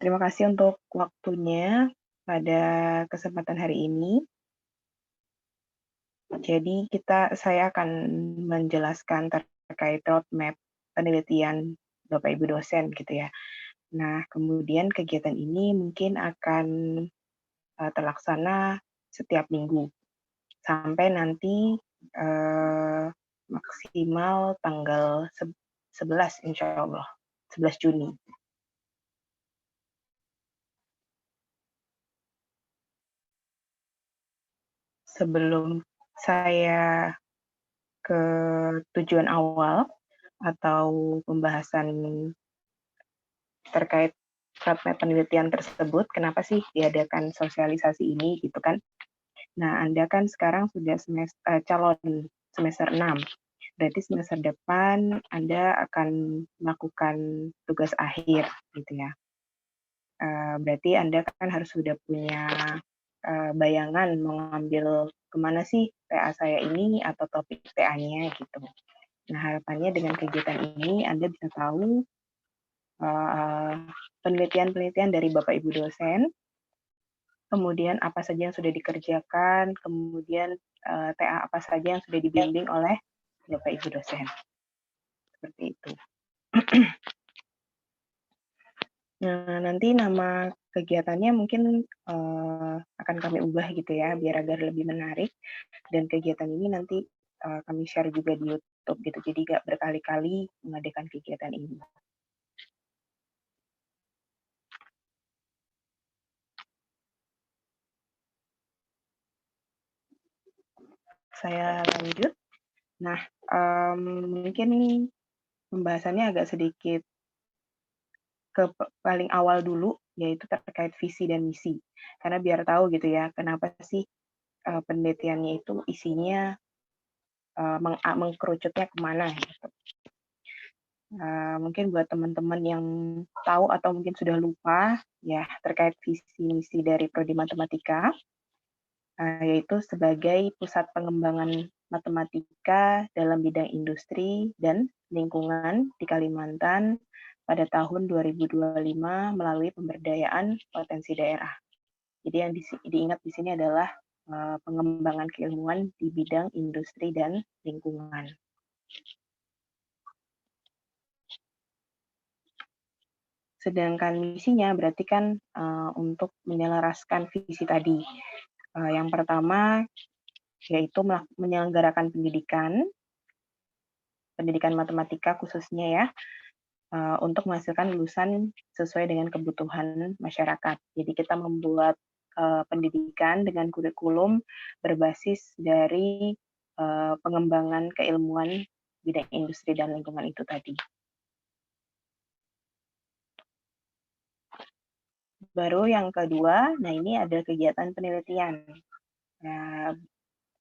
Terima kasih untuk waktunya pada kesempatan hari ini. Jadi saya akan menjelaskan terkait roadmap penelitian Bapak Ibu dosen gitu ya. Nah, kemudian kegiatan ini mungkin akan terlaksana setiap minggu sampai nanti maksimal tanggal 11 insya Allah, 11 Juni. Sebelum saya ke tujuan awal atau pembahasan terkait roadmap penelitian tersebut, kenapa sih diadakan sosialisasi ini gitu kan. Nah, Anda kan sekarang sudah calon semester 6. Berarti semester depan Anda akan melakukan tugas akhir gitu ya. Berarti Anda kan harus sudah punya bayangan mengambil kemana sih TA saya ini atau topik TA-nya gitu. Nah, harapannya dengan kegiatan ini Anda bisa tahu penelitian-penelitian dari Bapak Ibu dosen, kemudian apa saja yang sudah dikerjakan, kemudian TA apa saja yang sudah dibimbing oleh Bapak Ibu dosen. Seperti itu. Nah, nanti nama kegiatannya mungkin akan kami ubah gitu ya, biar agar lebih menarik. Dan kegiatan ini nanti kami share juga di YouTube gitu, jadi nggak berkali-kali mengadakan kegiatan ini. Saya lanjut. Nah, mungkin pembahasannya agak sedikit ke paling awal dulu, yaitu terkait visi dan misi. Karena biar tahu gitu ya, kenapa sih penelitiannya itu isinya mengkerucutnya kemana gitu. Mungkin buat teman-teman yang tahu atau mungkin sudah lupa ya terkait visi misi dari Prodi Matematika, yaitu sebagai pusat pengembangan matematika dalam bidang industri dan lingkungan di Kalimantan pada tahun 2025 melalui pemberdayaan potensi daerah. Jadi yang diingat di sini adalah pengembangan keilmuan di bidang industri dan lingkungan. Sedangkan misinya berarti kan untuk menyelaraskan visi tadi. Yang pertama yaitu menyelenggarakan pendidikan matematika khususnya ya, untuk menghasilkan lulusan sesuai dengan kebutuhan masyarakat. Jadi kita membuat pendidikan dengan kurikulum berbasis dari pengembangan keilmuan bidang industri dan lingkungan itu tadi. Baru yang kedua, nah ini ada kegiatan penelitian. Nah,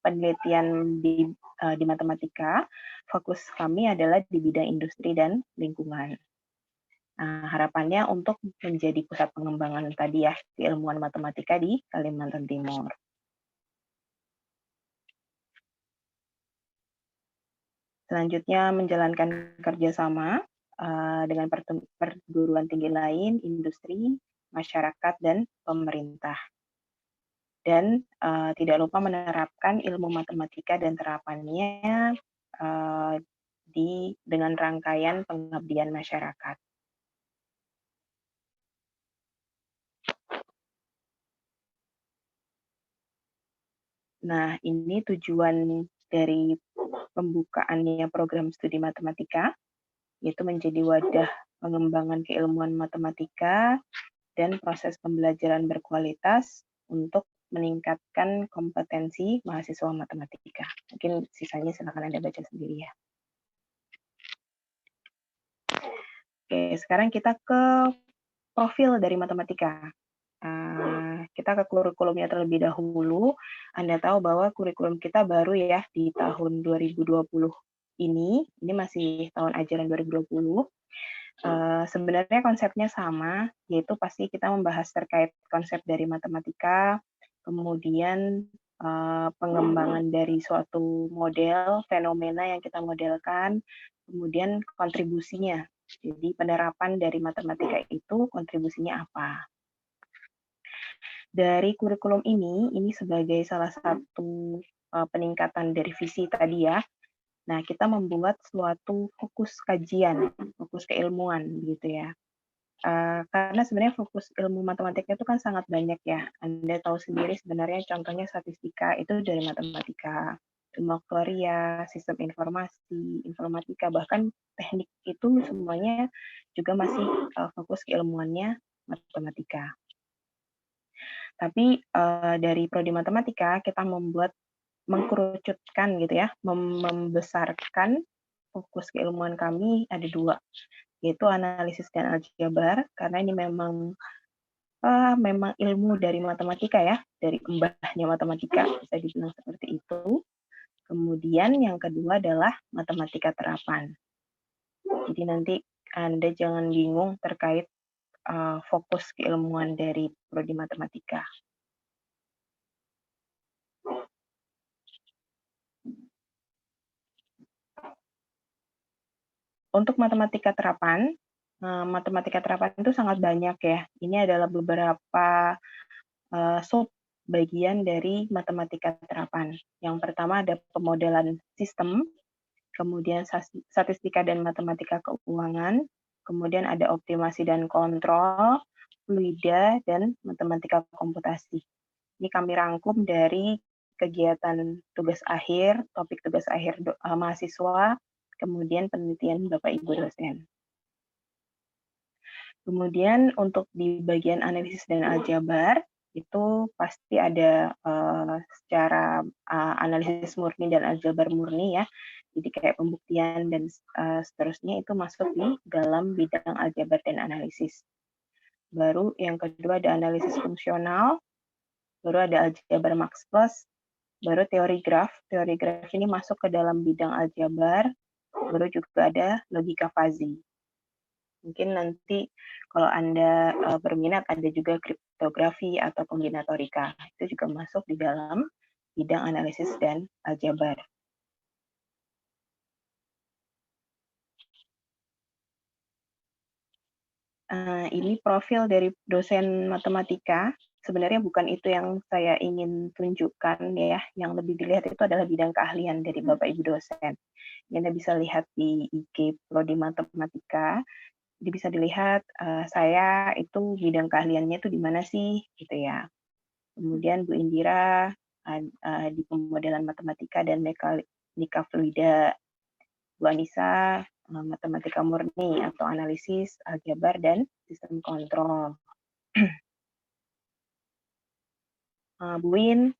penelitian di matematika, fokus kami adalah di bidang industri dan lingkungan. Nah, harapannya untuk menjadi pusat pengembangan tadi ya, keilmuan matematika di Kalimantan Timur. Selanjutnya menjalankan kerjasama dengan perguruan tinggi lain, industri, masyarakat, dan pemerintah. Dan tidak lupa menerapkan ilmu matematika dan terapannya dengan rangkaian pengabdian masyarakat. Nah, ini tujuan dari pembukaannya program studi matematika, yaitu menjadi wadah pengembangan keilmuan matematika dan proses pembelajaran berkualitas untuk meningkatkan kompetensi mahasiswa matematika. Mungkin sisanya silakan Anda baca sendiri ya. Oke, sekarang kita ke profil dari matematika. Kita ke kurikulumnya terlebih dahulu. Anda tahu bahwa kurikulum kita baru ya di tahun 2020 ini masih tahun ajaran 2020. Sebenarnya konsepnya sama, yaitu pasti kita membahas terkait konsep dari matematika, kemudian pengembangan dari suatu model, fenomena yang kita modelkan, kemudian kontribusinya Jadi penerapan dari matematika itu kontribusinya apa? Dari kurikulum ini sebagai salah satu peningkatan dari visi tadi ya. Nah, kita membuat suatu fokus kajian, fokus keilmuan gitu ya. Karena sebenarnya fokus ilmu matematika itu kan sangat banyak ya. Anda tahu sendiri sebenarnya contohnya statistika itu dari matematika, ilmu aktuaria, sistem informasi, informatika, bahkan teknik itu semuanya juga masih fokus keilmuannya matematika. Tapi dari prodi matematika kita mengkerucutkan gitu ya, membesarkan fokus keilmuan kami ada 2, yaitu analisis dan aljabar, karena ini memang ilmu dari matematika ya, dari mbahnya matematika, bisa dibilang seperti itu. Kemudian yang kedua adalah matematika terapan. Jadi nanti Anda jangan bingung terkait fokus keilmuan dari prodi matematika. Untuk matematika terapan itu sangat banyak ya. Ini adalah beberapa sub bagian dari matematika terapan. Yang pertama ada pemodelan sistem, kemudian statistika dan matematika keuangan, kemudian ada optimasi dan kontrol, fluida, dan matematika komputasi. Ini kami rangkum dari kegiatan tugas akhir, topik tugas akhir mahasiswa, kemudian penelitian Bapak Ibu dosen. Kemudian untuk di bagian analisis dan aljabar, itu pasti ada secara analisis murni dan aljabar murni ya. Jadi kayak pembuktian dan seterusnya itu masuk di dalam bidang aljabar dan analisis. Baru yang kedua ada analisis fungsional, baru ada aljabar max plus, baru teori graf. Teori graf ini masuk ke dalam bidang aljabar, baru juga ada logika fuzzy. Mungkin nanti kalau Anda berminat ada juga kriptografi atau kombinatorika. Itu juga masuk di dalam bidang analisis dan aljabar. Ini profil dari dosen matematika. Sebenarnya bukan itu yang saya ingin tunjukkan ya. Yang lebih dilihat itu adalah bidang keahlian dari Bapak Ibu dosen. Anda bisa lihat di IG Prodi Matematika. Jadi bisa dilihat saya itu bidang keahliannya itu di mana sih gitu ya. Kemudian Bu Indira di pemodelan matematika dan mekanika fluida. Bu Anissa matematika murni atau analisis, aljabar, dan sistem kontrol. Bu Win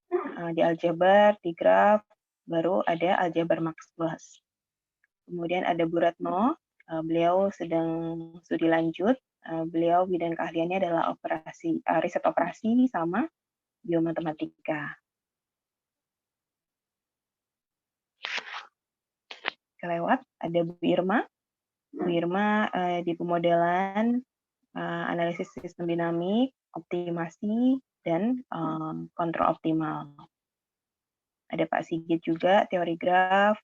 di aljabar, di graf, baru ada aljabar max plus. Kemudian ada Bu Retno, beliau sedang studi lanjut, beliau bidang keahliannya adalah riset operasi sama biomatematika. Kelewat, ada Bu Irma. Bu Irma di pemodelan, analisis sistem dinamik, optimasi, dan kontrol optimal. Ada Pak Sigit juga, teori graf,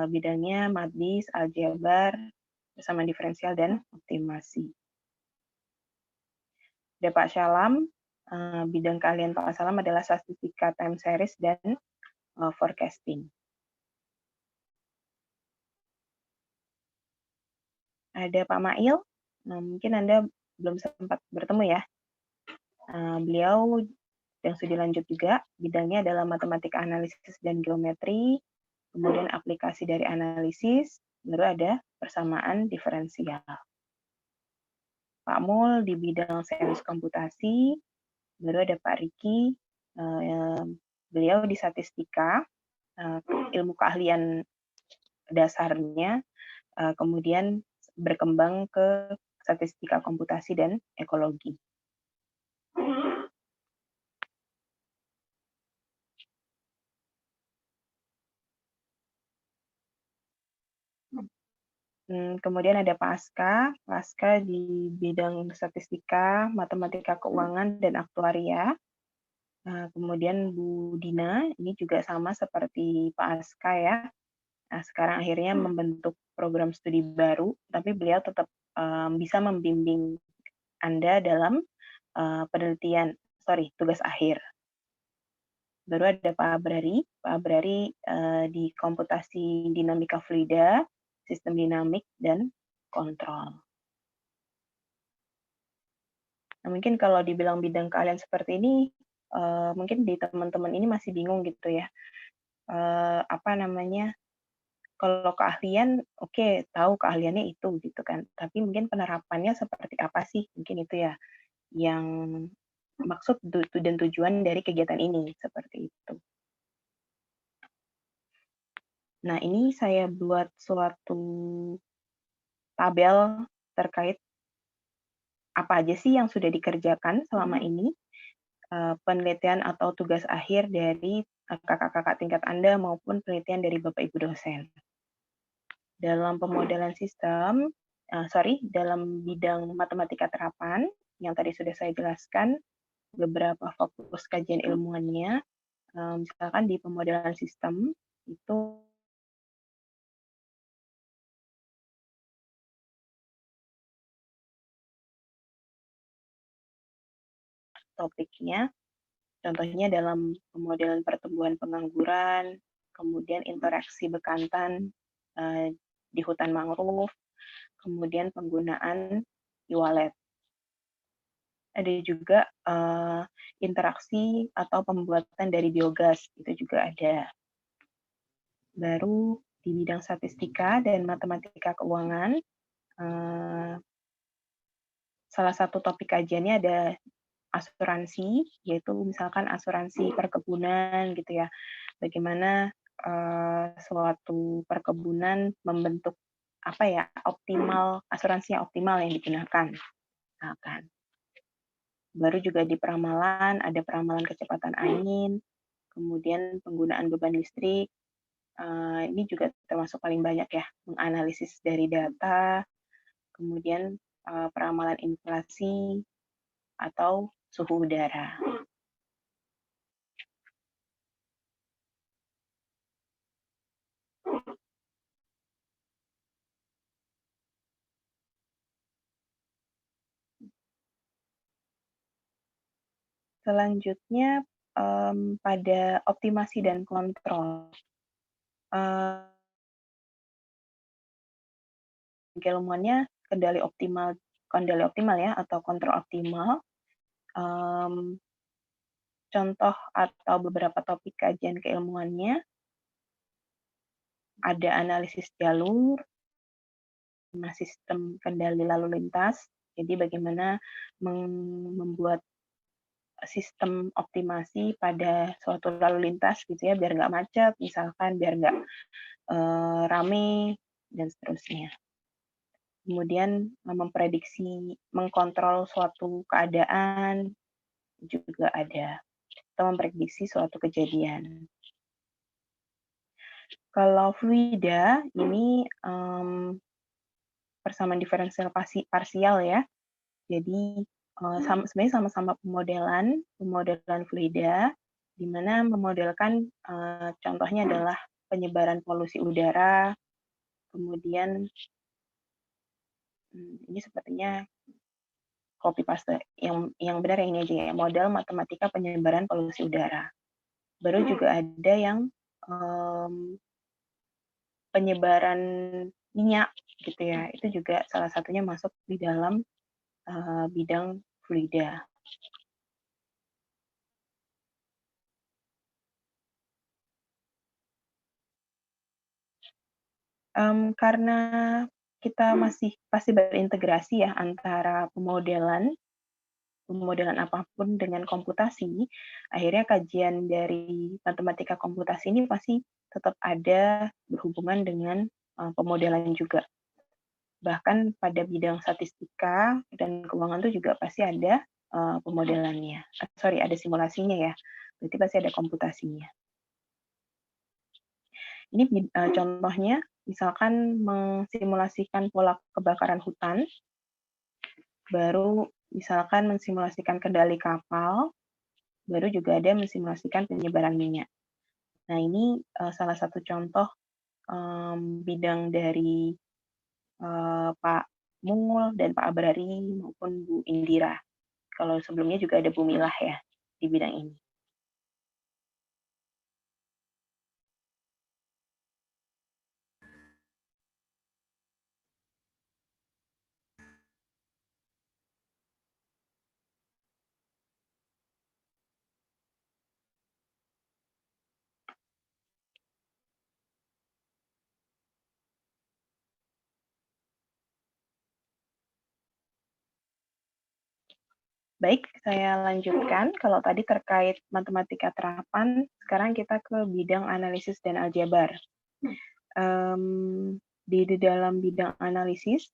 bidangnya matbis, aljabar, bersama diferensial dan optimasi. Ada Pak Syalam, bidang keahlian Pak Syalam adalah statistika time series dan forecasting. Ada Pak Mail, mungkin Anda belum sempat bertemu ya. Beliau yang studi lanjut juga, bidangnya adalah matematika analisis dan geometri, kemudian aplikasi dari analisis, baru ada persamaan diferensial. Pak Mul di bidang sains komputasi, baru ada Pak Riki, beliau di statistika, ilmu keahlian dasarnya, kemudian berkembang ke statistika komputasi dan ekologi. Kemudian ada Pak Aska di bidang statistika, matematika keuangan, dan aktuaria. Kemudian Bu Dina, ini juga sama seperti Pak Aska ya. Nah, sekarang akhirnya membentuk program studi baru, tapi beliau tetap bisa membimbing Anda dalam tugas akhir. Baru ada Pak Abrari. Pak Abrari di komputasi dinamika fluida, sistem dinamik, dan kontrol. Nah, mungkin kalau dibilang bidang keahlian seperti ini, mungkin di teman-teman ini masih bingung gitu ya. Apa namanya, kalau keahlian, oke, tahu keahliannya itu gitu kan. Tapi mungkin penerapannya seperti apa sih? Mungkin itu ya yang maksud dan tujuan dari kegiatan ini, seperti itu. Nah, ini saya buat suatu tabel terkait apa aja sih yang sudah dikerjakan selama ini, penelitian atau tugas akhir dari kakak-kakak tingkat Anda maupun penelitian dari Bapak Ibu dosen. Dalam pemodelan sistem, dalam bidang matematika terapan, yang tadi sudah saya jelaskan, beberapa fokus kajian ilmuannya, misalkan di pemodelan sistem, itu topiknya, contohnya dalam pemodelan pertumbuhan pengangguran, kemudian interaksi bekantan di hutan mangrove, kemudian penggunaan e-wallet. Ada juga interaksi atau pembuatan dari biogas, itu juga ada. Baru di bidang statistika dan matematika keuangan, salah satu topik kajiannya ada asuransi, yaitu misalkan asuransi perkebunan gitu ya. Bagaimana suatu perkebunan membentuk asuransi yang optimal yang digunakan. Misalkan. Baru juga di peramalan, ada peramalan kecepatan angin, kemudian penggunaan beban listrik. Ini juga termasuk paling banyak ya, menganalisis dari data, kemudian peramalan inflasi, atau suhu udara. Selanjutnya, pada optimasi dan kontrol. Keilmuannya kendali optimal ya, atau kontrol optimal. Contoh atau beberapa topik kajian keilmuannya, ada analisis jalur, sistem kendali lalu lintas, jadi bagaimana membuat sistem optimasi pada suatu lalu lintas gitu ya, biar nggak macet, misalkan biar nggak rame, dan seterusnya. Kemudian mengkontrol suatu keadaan juga ada, atau memprediksi suatu kejadian. Kalau fluida ini persamaan diferensial parsial ya. Jadi sebenarnya sama-sama pemodelan fluida, di mana memodelkan contohnya adalah penyebaran polusi udara, kemudian ini sepertinya copy paste yang benar yang ini aja ya, model matematika penyebaran polusi udara. Baru juga ada yang penyebaran minyak gitu ya, itu juga salah satunya masuk di dalam bidang fluida. Karena kita masih pasti berintegrasi ya antara pemodelan apapun dengan komputasi, akhirnya kajian dari matematika komputasi ini pasti tetap ada berhubungan dengan pemodelan juga. Bahkan pada bidang statistika dan keuangan itu juga pasti ada pemodelannya. Ada simulasinya ya. Berarti pasti ada komputasinya. Ini contohnya, misalkan mensimulasikan pola kebakaran hutan, baru misalkan mensimulasikan kendali kapal, baru juga ada mensimulasikan penyebaran minyak. Nah, ini salah satu contoh bidang dari Pak Mul dan Pak Abrari maupun Bu Indira. Kalau sebelumnya juga ada Bu Milah ya di bidang ini. Baik, saya lanjutkan. Kalau tadi terkait matematika terapan, sekarang kita ke bidang analisis dan aljabar. Di dalam bidang analisis,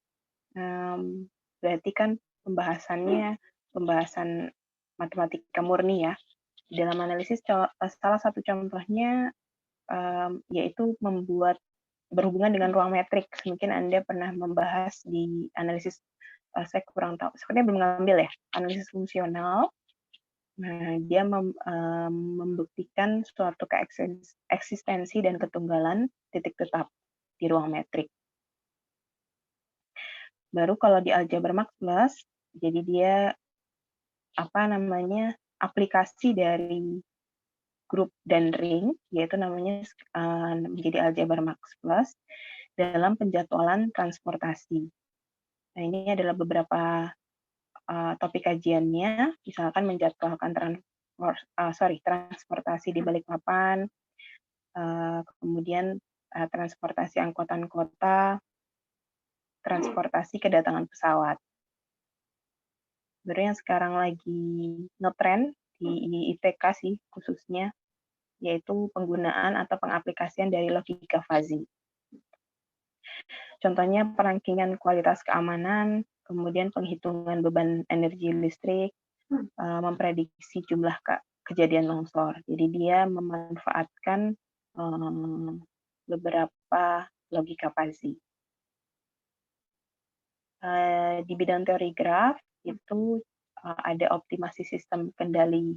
berarti kan pembahasan matematika murni ya. Di dalam analisis, salah satu contohnya yaitu berhubungan dengan ruang metrik. Mungkin Anda pernah membahas di analisis, saya kurang tahu, sepertinya belum ngambil ya, analisis fungsional. Nah, dia membuktikan suatu eksistensi dan ketunggalan titik tetap di ruang metrik. Baru kalau di aljabar Max Plus, jadi dia aplikasi dari grup dan ring, yaitu namanya menjadi aljabar Max Plus dalam penjadwalan transportasi. Nah, ini adalah beberapa topik kajiannya, misalkan menjadwalkan transportasi di Balikpapan, kemudian transportasi angkutan kota, transportasi kedatangan pesawat. Sebenarnya yang sekarang lagi ngetren di ITK sih khususnya, yaitu penggunaan atau pengaplikasian dari logika fuzzy. Contohnya perankingan kualitas keamanan, kemudian penghitungan beban energi listrik, memprediksi jumlah kejadian longsor. Jadi dia memanfaatkan beberapa logika fuzzy. Di bidang teori graf itu ada optimasi sistem kendali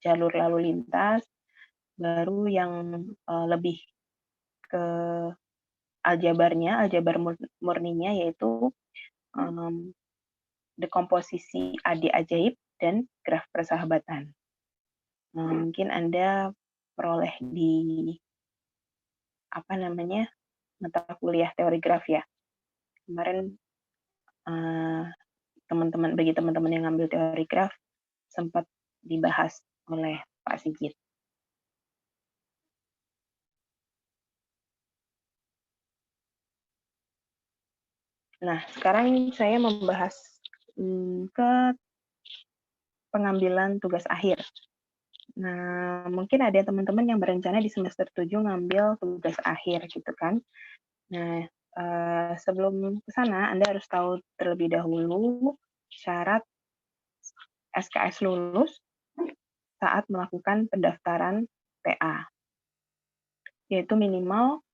jalur lalu lintas, baru yang lebih ke aljabar murninya yaitu dekomposisi AD ajaib dan graf persahabatan. Mungkin Anda peroleh di mata kuliah teori graf ya. Kemarin bagi teman-teman yang ngambil teori graf sempat dibahas oleh Pak Sigit. Nah, sekarang saya membahas ke pengambilan tugas akhir. Nah, mungkin ada teman-teman yang berencana di semester 7 ngambil tugas akhir gitu kan. Nah, sebelum ke sana Anda harus tahu terlebih dahulu syarat SKS lulus saat melakukan pendaftaran TA. Yaitu minimal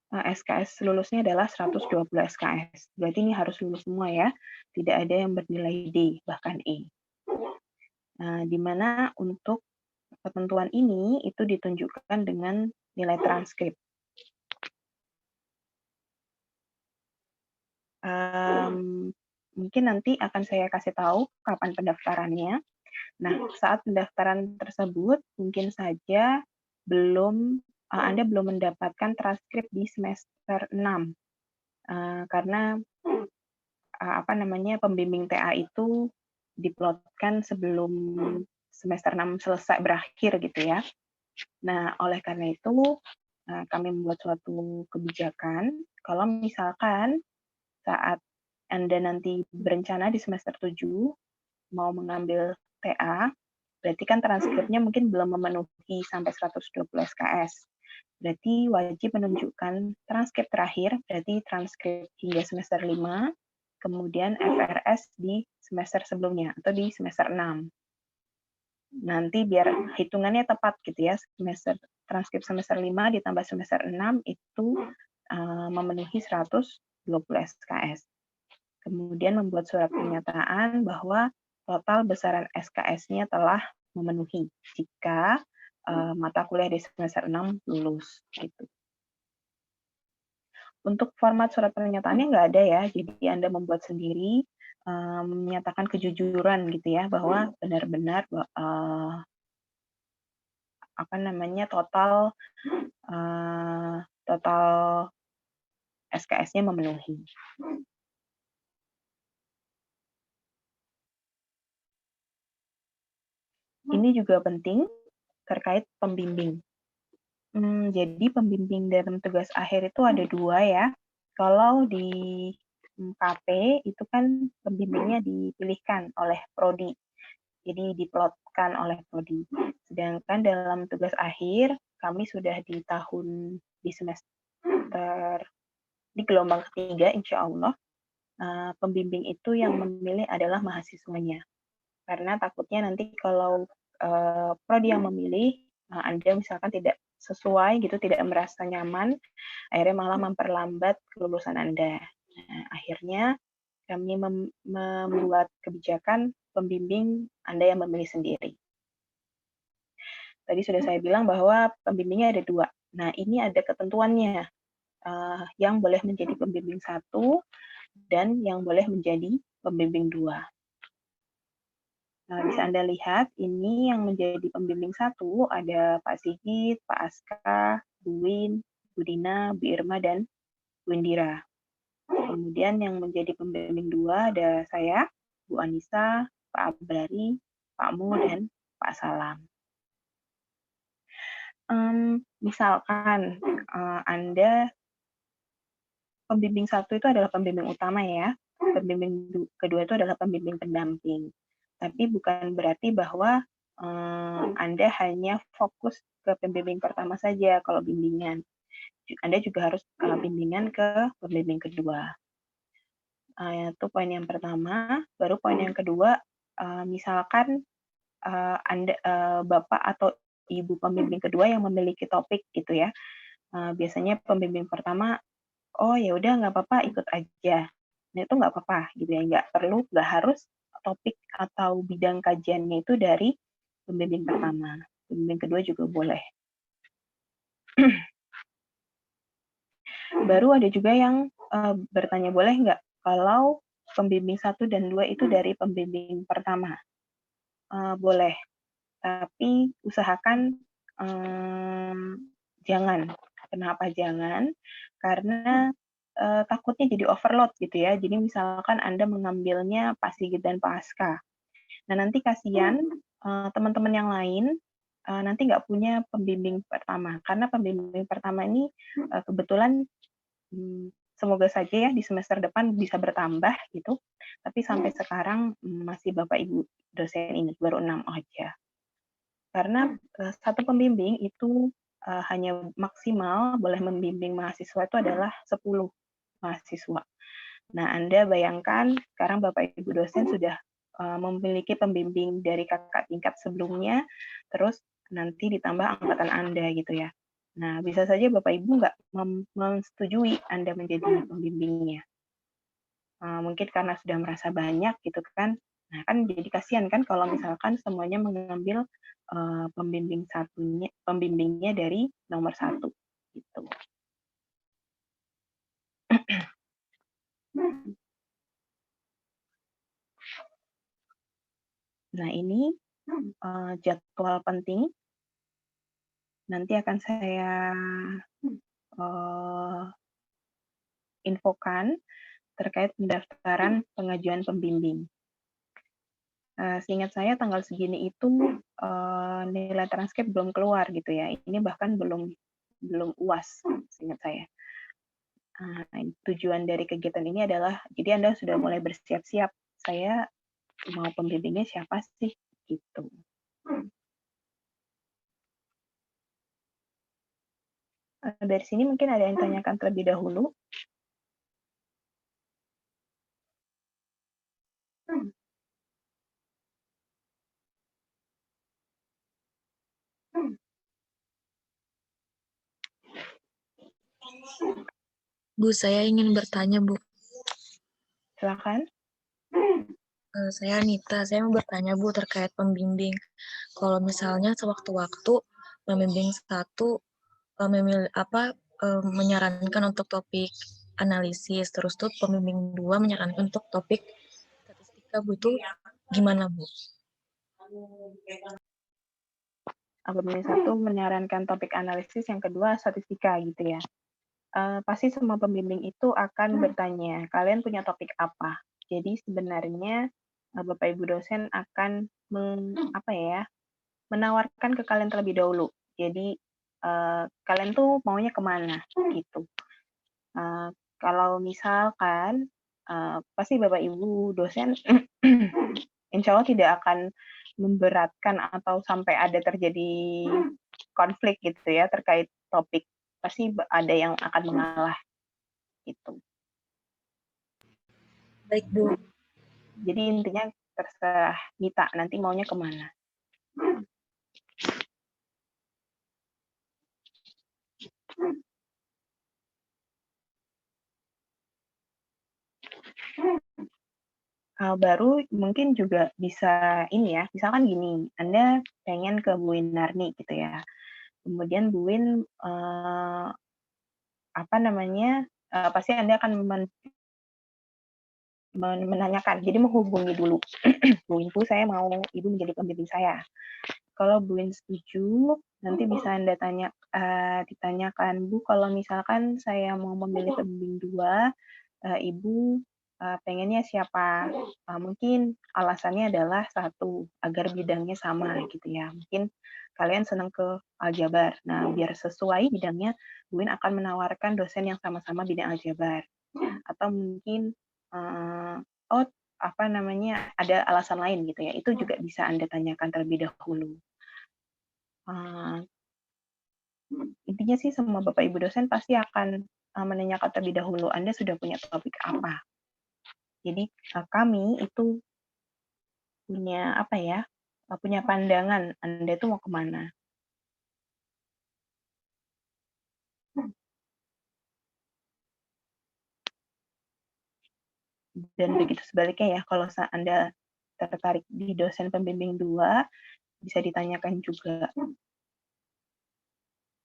SKS lulusnya adalah 120 SKS. Berarti ini harus lulus semua ya. Tidak ada yang bernilai D, bahkan E. Nah, di mana untuk ketentuan ini itu ditunjukkan dengan nilai transkrip. Mungkin nanti akan saya kasih tahu kapan pendaftarannya. Nah, saat pendaftaran tersebut mungkin saja Anda belum mendapatkan transkrip di semester 6. Karena pembimbing TA itu diplotkan sebelum semester 6 selesai berakhir gitu ya. Nah, oleh karena itu kami membuat suatu kebijakan kalau misalkan saat Anda nanti berencana di semester 7 mau mengambil TA, berarti kan transkripnya mungkin belum memenuhi sampai 120 SKS. Berarti wajib menunjukkan transkrip terakhir, berarti transkrip hingga semester 5, kemudian FRS di semester sebelumnya atau di semester 6. Nanti biar hitungannya tepat gitu ya, transkrip semester 5 ditambah semester 6 itu memenuhi 120 SKS. Kemudian membuat surat pernyataan bahwa total besaran SKS-nya telah memenuhi jika mata kuliah di semester 6 lulus gitu. Untuk format surat pernyataannya nggak ada ya, jadi Anda membuat sendiri, menyatakan kejujuran gitu ya, bahwa benar-benar total total SKS-nya memenuhi. Ini juga penting terkait pembimbing. Jadi pembimbing dalam tugas akhir itu ada 2 ya. Kalau di KP itu kan pembimbingnya dipilihkan oleh prodi, jadi diplotkan oleh prodi. Sedangkan dalam tugas akhir, kami sudah di semester di gelombang ketiga insya Allah, pembimbing itu yang memilih adalah mahasiswanya. Karena takutnya nanti kalau prodi yang memilih, Anda misalkan tidak sesuai gitu, tidak merasa nyaman, akhirnya malah memperlambat kelulusan Anda. Nah, akhirnya kami membuat kebijakan pembimbing Anda yang memilih sendiri. Tadi sudah saya bilang bahwa pembimbingnya ada 2. Nah, ini ada ketentuannya, yang boleh menjadi pembimbing 1 dan yang boleh menjadi pembimbing 2. Nah, bisa Anda lihat, ini yang menjadi pembimbing 1 ada Pak Sigit, Pak Aska, Bu Win, Bu Dina, Bu Irma, dan Bu Indira. Kemudian yang menjadi pembimbing 2 ada saya, Bu Anissa, Pak Abrari, Pak Mu, dan Pak Salam. Misalkan Anda pembimbing 1 itu adalah pembimbing utama ya, pembimbing kedua itu adalah pembimbing pendamping. Tapi bukan berarti bahwa Anda hanya fokus ke pembimbing pertama saja kalau bimbingan. Anda juga harus bimbingan ke pembimbing kedua. Itu poin yang pertama. Baru poin yang kedua, misalkan Anda Bapak atau Ibu pembimbing kedua yang memiliki topik gitu ya. Biasanya pembimbing pertama, oh ya udah nggak apa-apa ikut aja. Nah itu nggak apa-apa gitu ya, nggak harus topik atau bidang kajiannya itu dari pembimbing pertama. Pembimbing kedua juga boleh. Baru ada juga yang bertanya, boleh nggak kalau pembimbing 1 dan 2 itu dari pembimbing pertama? Boleh, tapi usahakan jangan. Kenapa jangan? Karena takutnya jadi overload gitu ya. Jadi misalkan Anda mengambilnya Pak Sigit dan Pak Aska. Nah nanti kasihan teman-teman yang lain nanti nggak punya pembimbing pertama. Karena pembimbing pertama ini kebetulan semoga saja ya di semester depan bisa bertambah gitu. Tapi sampai sekarang masih Bapak Ibu dosen ini baru 6 aja. Karena satu pembimbing itu hanya maksimal boleh membimbing mahasiswa itu adalah 10 mahasiswa. Nah, Anda bayangkan sekarang Bapak Ibu dosen sudah memiliki pembimbing dari kakak tingkat sebelumnya, terus nanti ditambah angkatan Anda gitu ya. Nah, bisa saja Bapak Ibu nggak menyetujui Anda menjadi pembimbingnya. Mungkin karena sudah merasa banyak gitu kan. Nah, kan jadi kasihan kan kalau misalkan semuanya mengambil pembimbingnya dari nomor 1 gitu. Nah, ini jadwal penting. Nanti akan saya infokan terkait pendaftaran pengajuan pembimbing. Seingat saya tanggal segini itu nilai transkrip belum keluar gitu ya. Ini bahkan belum UAS, seingat saya. Tujuan dari kegiatan ini adalah jadi Anda sudah mulai bersiap-siap. Saya mau pembimbingnya siapa sih gitu. Dari sini mungkin ada yang tanyakan terlebih dahulu. Bu, saya ingin bertanya, Bu. Silakan. Saya Anita, saya mau bertanya, Bu, terkait pembimbing. Kalau misalnya sewaktu-waktu pembimbing 1 menyarankan untuk topik analisis, terus tuh pembimbing 2 menyarankan untuk topik statistika, Bu, itu gimana, Bu? Pembimbing 1 menyarankan topik analisis, yang kedua statistika gitu ya. Pasti semua pembimbing itu akan bertanya, kalian punya topik apa? Jadi sebenarnya Bapak Ibu dosen akan menawarkan ke kalian terlebih dahulu. Jadi kalian tuh maunya kemana gitu. Kalau misalkan pasti Bapak Ibu dosen insya Allah tidak akan memberatkan atau sampai ada terjadi konflik gitu ya terkait topik. Pasti ada yang akan mengalah gitu. Baik, Bu. Jadi intinya terserah Mita nanti maunya kemana. Hal baru mungkin juga bisa ini ya, misalkan gini, Anda pengen ke Bu Winarni gitu ya. Kemudian Bu Win pasti Anda akan menanyakan, jadi menghubungi dulu. Bu Win, saya mau Ibu menjadi pembimbing saya. Kalau Bu Win setuju, nanti bisa Anda ditanyakan, Bu, kalau misalkan saya mau memilih pembimbing 2, Ibu pengennya siapa? Mungkin alasannya adalah 1, agar bidangnya sama gitu ya. Mungkin kalian senang ke aljabar. Nah, biar sesuai bidangnya, Bu Win akan menawarkan dosen yang sama-sama bidang aljabar. Atau mungkin ada alasan lain gitu ya. Itu juga bisa Anda tanyakan terlebih dahulu. Intinya sih semua Bapak Ibu dosen pasti akan menanyakan terlebih dahulu, Anda sudah punya topik apa. Jadi kami itu punya pandangan Anda itu mau kemana. Dan begitu sebaliknya ya, kalau Anda tertarik di dosen pembimbing 2, bisa ditanyakan juga.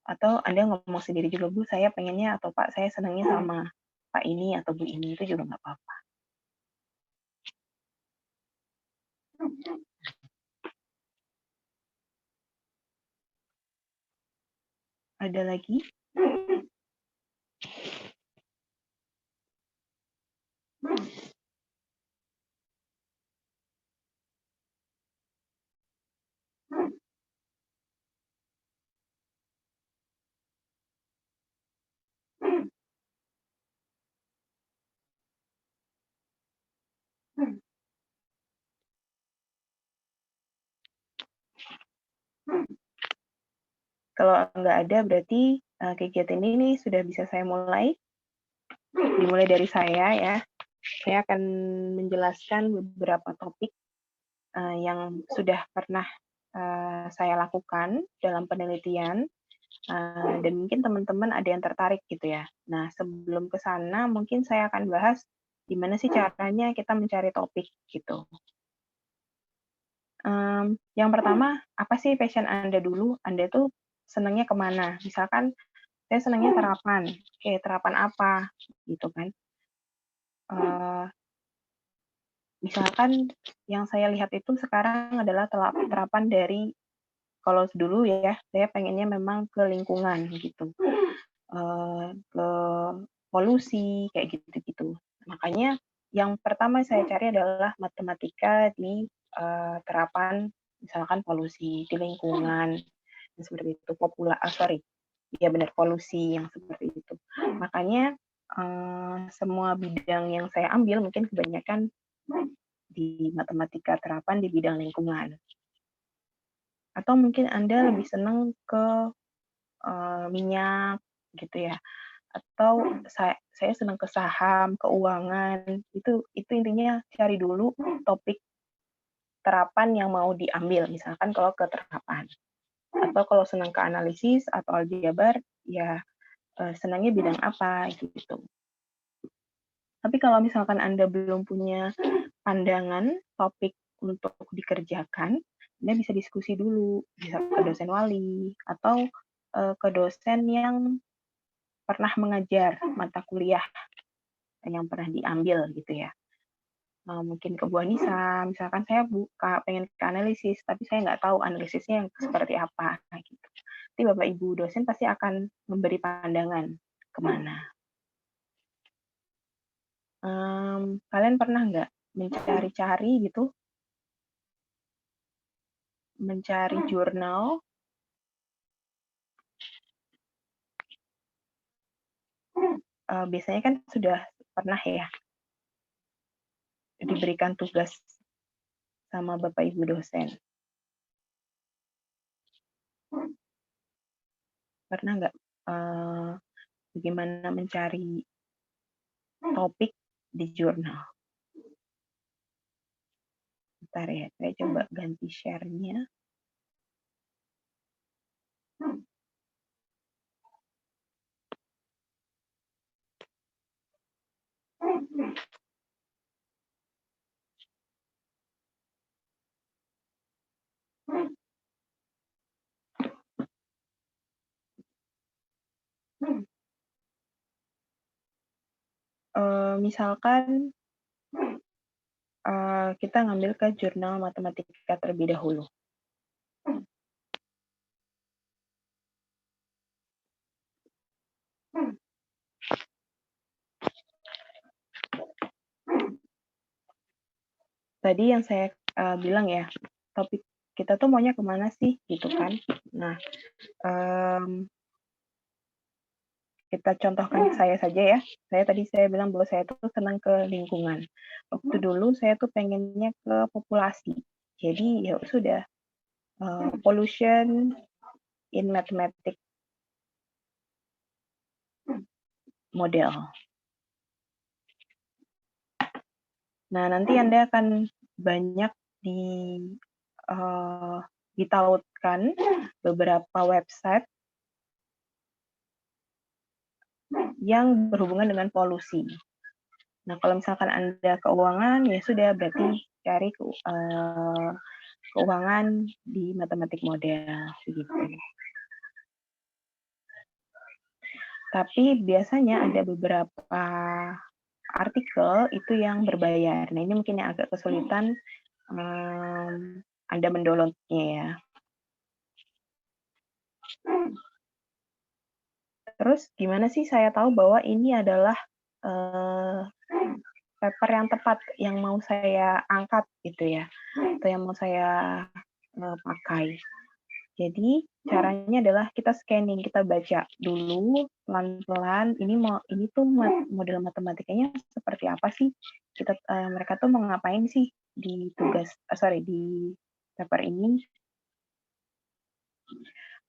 Atau Anda ngomong sendiri juga, Bu, saya pengennya atau Pak, saya senangnya sama Pak ini atau Bu ini, itu juga nggak apa-apa. Ada lagi? Kalau nggak ada, berarti kegiatan ini sudah bisa saya mulai. Dimulai dari saya ya. Saya akan menjelaskan beberapa topik yang sudah pernah saya lakukan dalam penelitian, dan mungkin teman-teman ada yang tertarik gitu ya. Nah, sebelum ke sana, mungkin saya akan bahas gimana sih caranya kita mencari topik gitu. Yang pertama, apa sih passion Anda dulu? Anda tuh senangnya kemana? Misalkan saya senangnya terapan. Oke, terapan apa? Gitu kan. Misalkan yang saya lihat itu sekarang adalah terapan dari, kalau dulu ya, saya pengennya memang ke lingkungan gitu. Ke polusi, kayak gitu-gitu. Makanya yang pertama saya cari adalah matematika di terapan, misalkan polusi di lingkungan, seperti itu. Ya benar, polusi yang seperti itu. Makanya semua bidang yang saya ambil mungkin kebanyakan di matematika terapan di bidang lingkungan. Atau mungkin Anda lebih senang ke minyak gitu ya. Atau saya senang ke saham, keuangan. Itu intinya cari dulu topik terapan yang mau diambil, misalkan kalau ke terapan. Atau kalau senang ke analisis atau aljabar, ya senangnya bidang apa gitu. Tapi kalau misalkan Anda belum punya pandangan topik untuk dikerjakan, Anda bisa diskusi dulu, bisa ke dosen wali, atau ke dosen yang pernah mengajar mata kuliah yang pernah diambil gitu ya. Mungkin ke Bu Anissa, misalkan saya pengen ke analisis, tapi saya nggak tahu analisisnya yang seperti apa gitu. Nanti Bapak Ibu dosen pasti akan memberi pandangan kemana. Kalian pernah nggak mencari-cari gitu, mencari jurnal, biasanya kan sudah pernah ya diberikan tugas sama Bapak Ibu dosen. Pernah nggak bagaimana mencari topik di jurnal? Bentar ya, saya coba ganti share-nya. Misalkan kita ngambil ke jurnal matematika terlebih dahulu. Tadi yang saya bilang ya, topik kita tuh maunya kemana sih, gitu kan. Nah, kita contohkan saya saja ya. Saya bilang bahwa saya tuh senang ke lingkungan. Waktu dulu saya tuh pengennya ke populasi. Jadi ya sudah, pollution in mathematics model. Nah, nanti Anda akan banyak ditautkan beberapa website yang berhubungan dengan polusi. Nah, kalau misalkan Anda keuangan, ya sudah berarti cari keuangan di matematik model, begitu. Tapi biasanya ada beberapa artikel itu yang berbayar. Nah, ini mungkin yang agak kesulitan Anda mendownloadnya ya. Terus gimana sih saya tahu bahwa ini adalah paper yang tepat yang mau saya angkat gitu ya, atau yang mau saya pakai. Jadi caranya adalah kita scanning, kita baca dulu pelan-pelan. Ini tuh model matematikanya seperti apa sih? Mereka tuh mau ngapain sih di di paper ini?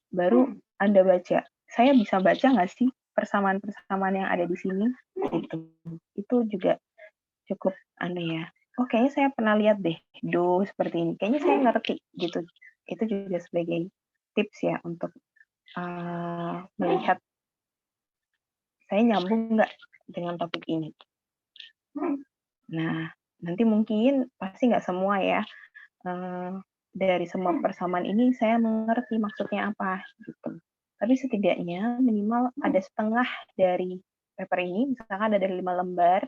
Baru Anda baca. Saya bisa baca nggak sih persamaan-persamaan yang ada di sini? Itu juga cukup aneh ya. Oh, kayaknya saya pernah lihat deh do seperti ini. Kayaknya saya ngerti gitu. Itu juga sebagai tips ya untuk melihat saya nyambung nggak dengan topik ini. Nah, nanti mungkin pasti nggak semua ya. Dari semua persamaan ini saya mengerti maksudnya apa gitu. Tapi setidaknya minimal ada setengah dari paper ini, misalkan ada dari 5 lembar,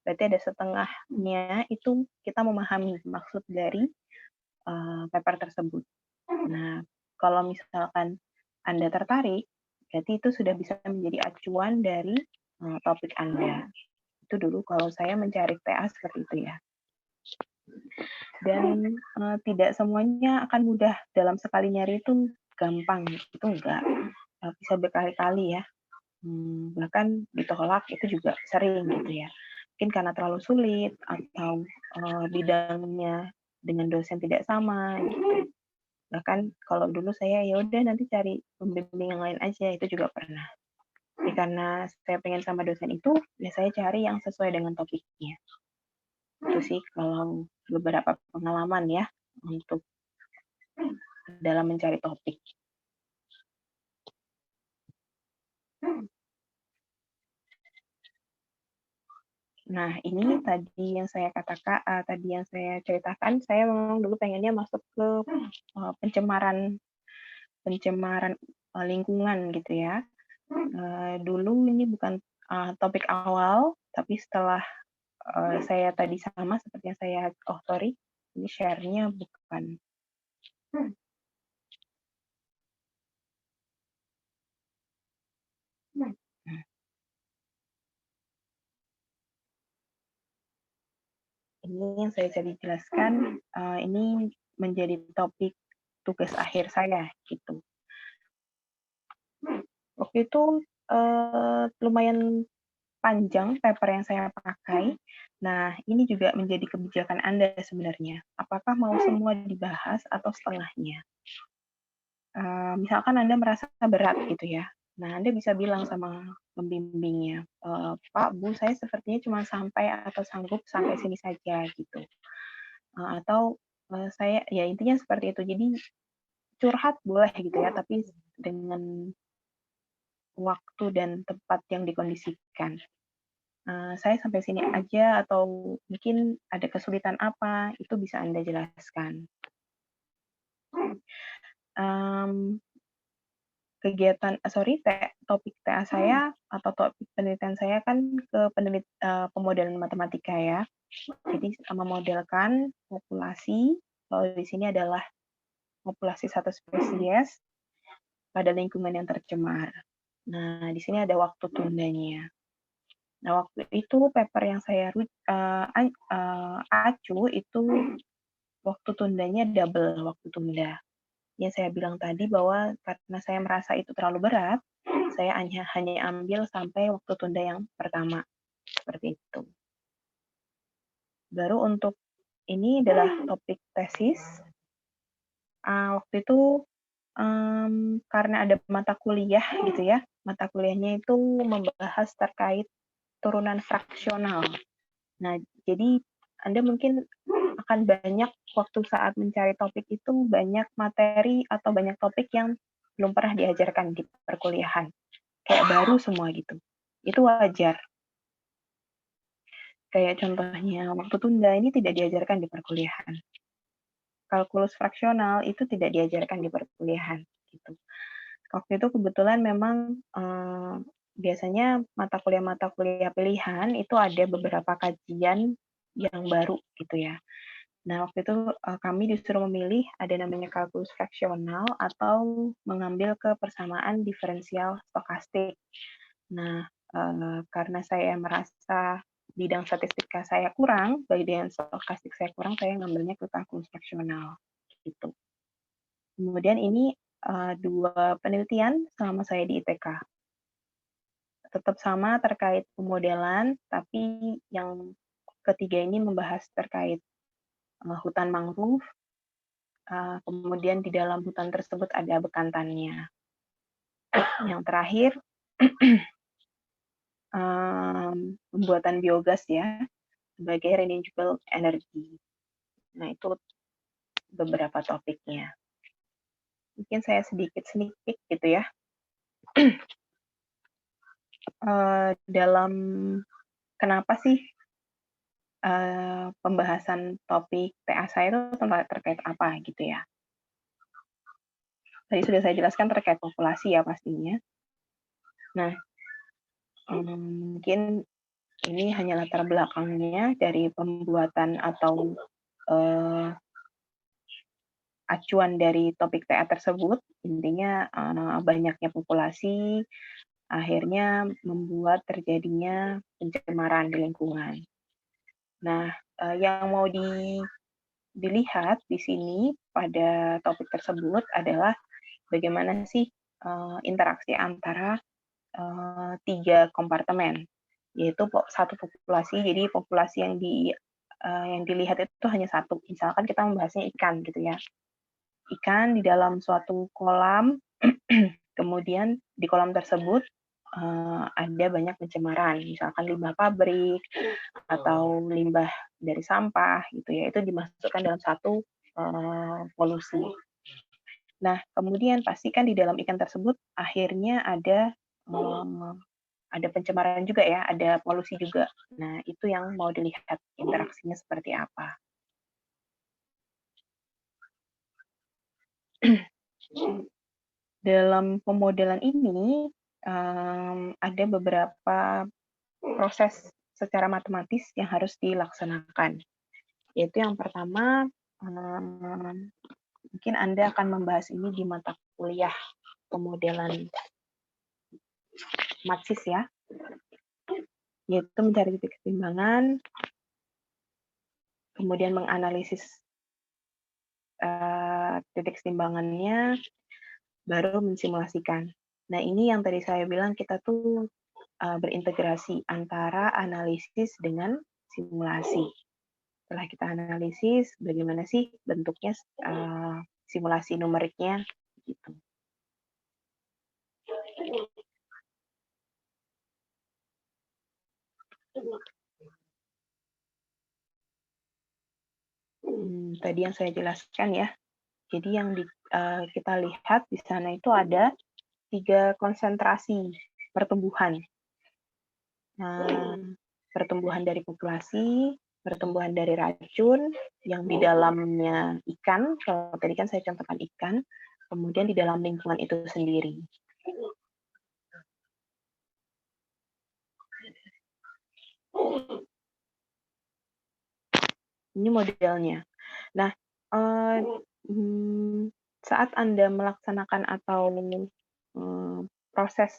berarti ada setengahnya itu kita memahami maksud dari paper tersebut. Nah, kalau misalkan Anda tertarik, berarti itu sudah bisa menjadi acuan dari topik Anda. Itu dulu kalau saya mencari TA seperti itu ya. Dan tidak semuanya akan mudah. Dalam sekali nyari itu gampang, itu enggak. Bisa berkali-kali ya. Bahkan ditolak itu juga sering gitu ya. Mungkin karena terlalu sulit atau bidangnya dengan dosen tidak sama gitu. Bahkan kalau dulu saya ya udah nanti cari pembimbing yang lain aja, itu juga pernah. Jadi karena saya pengen sama dosen itu, ya saya cari yang sesuai dengan topiknya. Itu sih kalau beberapa pengalaman ya untuk dalam mencari topik. Nah, ini tadi yang saya katakan, tadi yang saya ceritakan, saya memang dulu pengennya masuk ke pencemaran lingkungan gitu ya. Dulu ini bukan topik awal, tapi setelah saya tadi sama seperti yang saya, oh sorry, ini share-nya bukan. Ini yang saya jadi jelaskan, ini menjadi topik tugas akhir saya gitu. Waktu itu lumayan panjang paper yang saya pakai. Nah, ini juga menjadi kebijakan Anda sebenarnya. Apakah mau semua dibahas atau setengahnya? Misalkan Anda merasa berat gitu ya. Nah, Anda bisa bilang sama pembimbingnya, Pak, Bu, saya sepertinya cuma sampai atau sanggup sampai sini saja gitu. Atau saya, ya intinya seperti itu. Jadi curhat boleh gitu ya, tapi dengan waktu dan tempat yang dikondisikan. Saya sampai sini aja atau mungkin ada kesulitan apa, itu bisa Anda jelaskan. Kegiatan topik TA saya atau topik penelitian saya kan ke pemodelan matematika ya. Jadi memodelkan populasi, kalau di sini adalah populasi satu spesies pada lingkungan yang tercemar. Nah, di sini ada waktu tundanya. Nah, waktu itu paper yang saya acu itu waktu tundanya double waktu tunda. Yang saya bilang tadi bahwa karena saya merasa itu terlalu berat, saya hanya ambil sampai waktu tunda yang pertama, seperti itu. Baru untuk ini adalah topik tesis. Waktu itu karena ada mata kuliah gitu ya, mata kuliahnya itu membahas terkait turunan fraksional. Nah, jadi Anda mungkin akan banyak waktu saat mencari topik itu banyak materi atau banyak topik yang belum pernah diajarkan di perkuliahan. Kayak baru semua gitu. Itu wajar. Kayak contohnya waktu tunda ini tidak diajarkan di perkuliahan. Kalkulus fraksional itu tidak diajarkan di perkuliahan gitu. Waktu itu kebetulan memang biasanya mata kuliah pilihan itu ada beberapa kajian yang baru gitu ya. Nah, waktu itu kami disuruh memilih ada namanya kalkulus fraksional atau mengambil kepersamaan diferensial stokastik. Nah, karena saya merasa bidang statistika saya kurang, bagian stokastik saya kurang, saya ngambilnya ke kalkulus fraksional gitu. Kemudian ini 2 penelitian selama saya di ITK. Tetap sama terkait pemodelan, tapi yang ketiga ini membahas terkait hutan mangrove, kemudian di dalam hutan tersebut ada bekantannya. Yang terakhir, pembuatan biogas ya, sebagai renewable energy. Nah, itu beberapa topiknya. Mungkin saya sedikit sneak peek gitu ya. Dalam kenapa sih pembahasan topik TA saya itu terkait apa gitu ya. Tadi sudah saya jelaskan terkait populasi ya pastinya. Nah, mungkin ini hanya latar belakangnya dari pembuatan atau acuan dari topik TA tersebut. Intinya banyaknya populasi akhirnya membuat terjadinya pencemaran di lingkungan. Nah, yang mau dilihat di sini pada topik tersebut adalah bagaimana sih interaksi antara 3 kompartemen, yaitu satu populasi. Jadi populasi yang dilihat itu hanya satu. Misalkan kita membahasnya ikan gitu ya. Ikan di dalam suatu kolam, kemudian di kolam tersebut ada banyak pencemaran, misalkan limbah pabrik atau limbah dari sampah gitu ya, itu dimasukkan dalam satu polusi. Nah, kemudian pastikan di dalam ikan tersebut akhirnya ada pencemaran juga ya, ada polusi juga. Nah, itu yang mau dilihat interaksinya seperti apa. Dalam pemodelan ini, ada beberapa proses secara matematis yang harus dilaksanakan. Yaitu yang pertama, mungkin Anda akan membahas ini di mata kuliah pemodelan matsis ya, yaitu mencari titik keseimbangan, kemudian menganalisis titik keseimbangannya, baru mensimulasikan. Nah, ini yang tadi saya bilang kita tuh berintegrasi antara analisis dengan simulasi. Setelah kita analisis, bagaimana sih bentuknya simulasi numeriknya, gitu. Tadi yang saya jelaskan ya. Jadi yang kita lihat di sana itu ada 3 konsentrasi pertumbuhan. Pertumbuhan dari populasi, pertumbuhan dari racun, yang di dalamnya ikan, kalau tadi kan saya contohkan ikan, kemudian di dalam lingkungan itu sendiri. Ini modelnya. Nah, saat Anda melaksanakan atau proses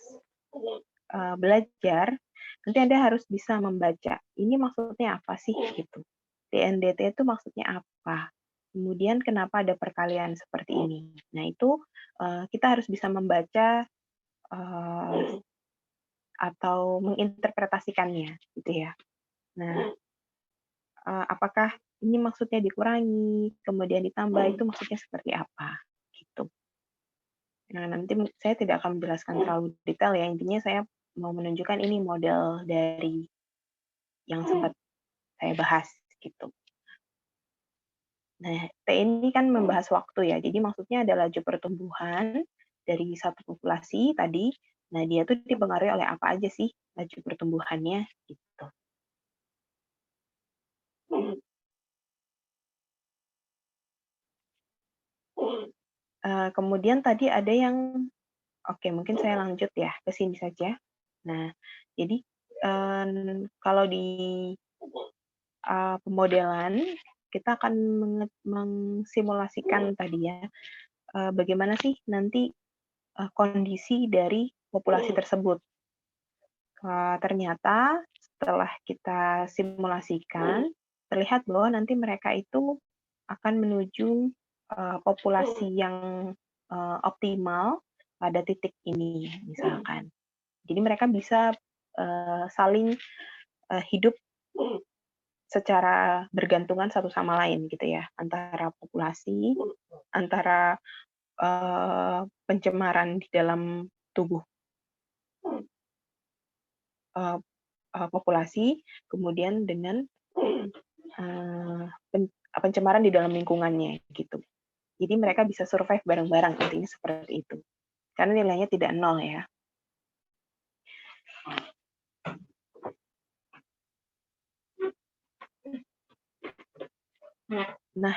belajar, nanti Anda harus bisa membaca, ini maksudnya apa sih gitu. DNDT itu maksudnya apa? Kemudian kenapa ada perkalian seperti ini? Nah, itu kita harus bisa membaca atau menginterpretasikannya gitu ya. Nah, apakah ini maksudnya dikurangi, kemudian ditambah, itu maksudnya seperti apa, gitu. Nah, nanti saya tidak akan menjelaskan terlalu detail ya, intinya saya mau menunjukkan ini model dari yang sempat saya bahas, gitu. Nah, T ini kan membahas waktu ya, jadi maksudnya ada laju pertumbuhan dari satu populasi tadi, nah dia tuh dipengaruhi oleh apa aja sih laju pertumbuhannya, gitu. Kemudian tadi ada yang, oke mungkin saya lanjut ya, ke sini saja. Nah, jadi kalau di pemodelan, kita akan mengsimulasikan tadi ya, bagaimana sih nanti kondisi dari populasi tersebut. Ternyata setelah kita simulasikan, terlihat bahwa nanti mereka itu akan menuju populasi yang optimal pada titik ini, misalkan. Jadi mereka bisa saling hidup secara bergantungan satu sama lain gitu ya, antara populasi, antara pencemaran di dalam tubuh populasi, kemudian dengan pencemaran di dalam lingkungannya gitu. Jadi mereka bisa survive bareng-bareng, intinya seperti itu. Karena nilainya tidak nol ya. Nah,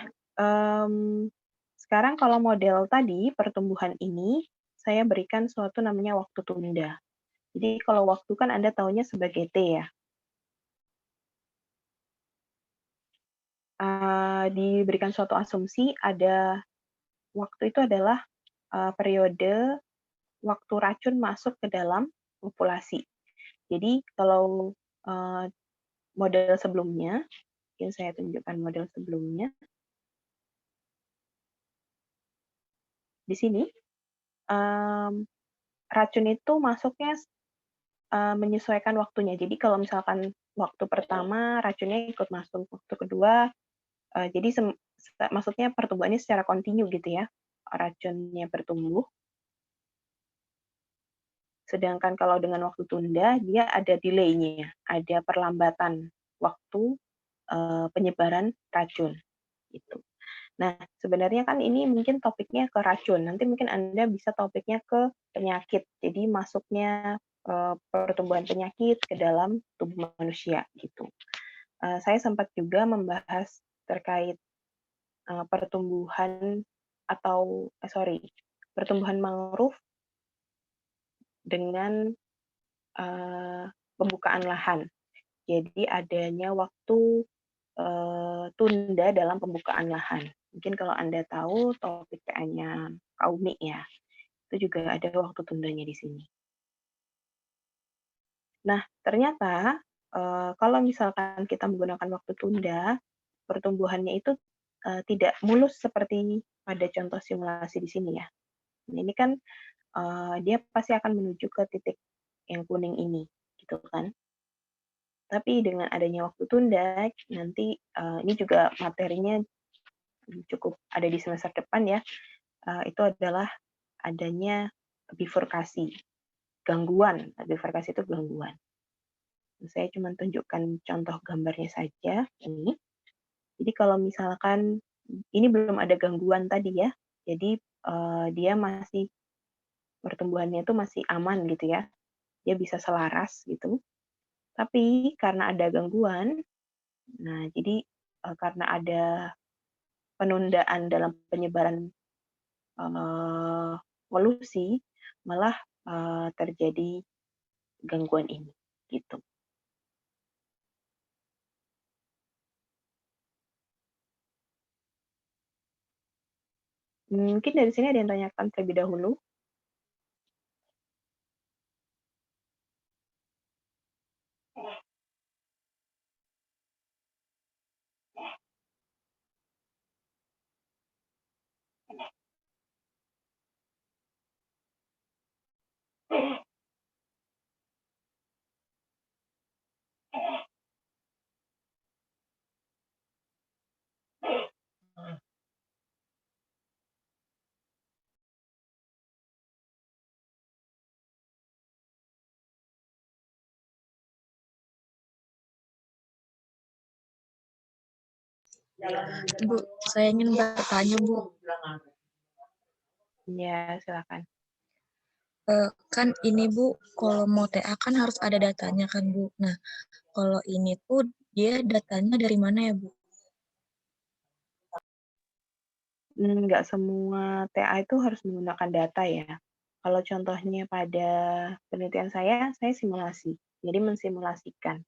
sekarang kalau model tadi, pertumbuhan ini, saya berikan suatu namanya waktu tunda. Jadi kalau waktu kan Anda tahunya sebagai T ya. Diberikan suatu asumsi, ada waktu itu adalah periode waktu racun masuk ke dalam populasi. Jadi kalau model sebelumnya, mungkin saya tunjukkan model sebelumnya. Di sini, racun itu masuknya menyesuaikan waktunya. Jadi kalau misalkan waktu pertama racunnya ikut masuk, waktu kedua, jadi maksudnya pertumbuhannya secara kontinu gitu ya, racunnya bertumbuh. Sedangkan kalau dengan waktu tunda, dia ada delay-nya, ada perlambatan waktu penyebaran racun, gitu. Nah, sebenarnya kan ini mungkin topiknya ke racun, nanti mungkin Anda bisa topiknya ke penyakit, jadi masuknya pertumbuhan penyakit ke dalam tubuh manusia, gitu. Saya sempat juga membahas terkait pertumbuhan pertumbuhan mangrove dengan pembukaan lahan. Jadi adanya waktu tunda dalam pembukaan lahan. Mungkin kalau Anda tahu topik PA-nya Kak Umi ya, itu juga ada waktu tundanya di sini. Nah, ternyata kalau misalkan kita menggunakan waktu tunda, pertumbuhannya itu tidak mulus seperti pada contoh simulasi di sini ya. Nah, ini kan dia pasti akan menuju ke titik yang kuning ini, gitu kan. Tapi dengan adanya waktu tunda, nanti ini juga materinya cukup ada di semester depan ya, itu adalah adanya bifurkasi, gangguan. Bifurkasi itu gangguan. Saya cuma tunjukkan contoh gambarnya saja ini. Jadi kalau misalkan ini belum ada gangguan tadi ya, jadi dia masih pertumbuhannya itu masih aman gitu ya, dia bisa selaras gitu. Tapi karena ada gangguan, nah jadi karena ada penundaan dalam penyebaran polusi, malah terjadi gangguan ini, gitu. Mungkin dari sini ada yang tanyakan terlebih dahulu? Bu, saya ingin bertanya, Bu. Ya, silakan. Kan ini, Bu, kalau mau TA kan harus ada datanya kan, Bu. Nah, kalau ini tuh dia datanya dari mana ya, Bu? Nggak semua TA itu harus menggunakan data ya. Kalau contohnya pada penelitian saya simulasi. Jadi mensimulasikan.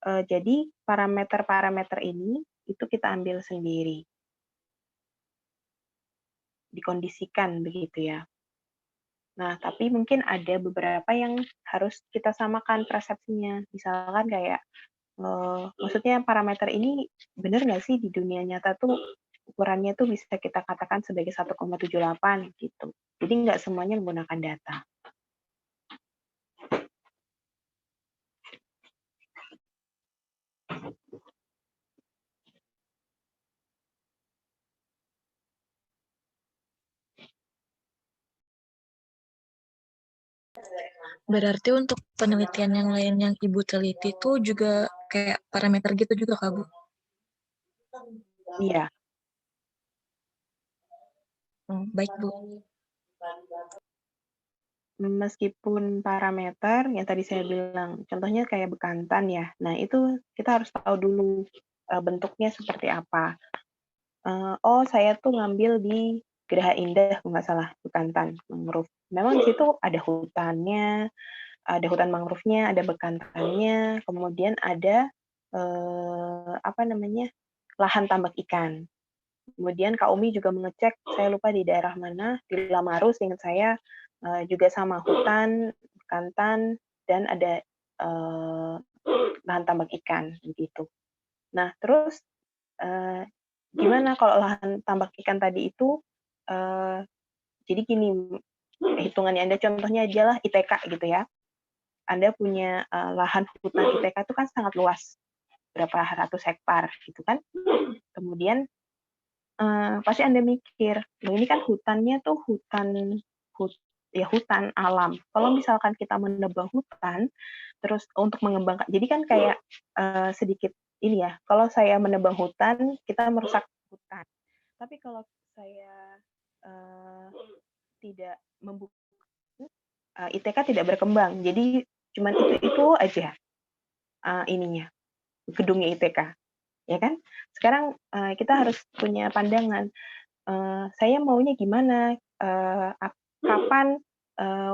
Jadi parameter-parameter ini itu kita ambil sendiri, dikondisikan begitu ya. Nah, tapi mungkin ada beberapa yang harus kita samakan persepsinya. Misalkan kayak, maksudnya parameter ini benar nggak sih di dunia nyata tuh ukurannya tuh bisa kita katakan sebagai 1,78 gitu. Jadi nggak semuanya menggunakan data. Berarti untuk penelitian yang lain yang Ibu teliti itu juga kayak parameter gitu juga, Kak, Bu? Iya. Baik, Bu. Meskipun parameter yang tadi saya bilang, contohnya kayak bekantan ya. Nah, itu kita harus tahu dulu bentuknya seperti apa. Oh, saya tuh ngambil di Geraha Indah, kalau nggak salah, bekantan mangrove. Memang di situ ada hutannya, ada hutan mangrove-nya, ada bekantannya, kemudian ada apa namanya, lahan tambak ikan. Kemudian Kak Umi juga mengecek, saya lupa di daerah mana, di Lamaru seingat saya juga sama hutan, bekantan, dan ada lahan tambak ikan begitu. Nah, terus gimana kalau lahan tambak ikan tadi itu jadi gini, hitungannya Anda contohnya aja lah ITK gitu ya. Anda punya lahan hutan ITK itu kan sangat luas, berapa ratus hektar gitu kan. Kemudian pasti Anda mikir, loh ini kan hutannya tuh hutan alam. Kalau misalkan kita menebang hutan, terus untuk mengembangkan, jadi kan kayak sedikit ini ya, kalau saya menebang hutan, kita merusak hutan. Tapi kalau saya tidak membuka, ITK tidak berkembang. Jadi cuman itu aja ininya, gedungnya ITK, ya kan? Sekarang kita harus punya pandangan. Saya maunya gimana? Kapan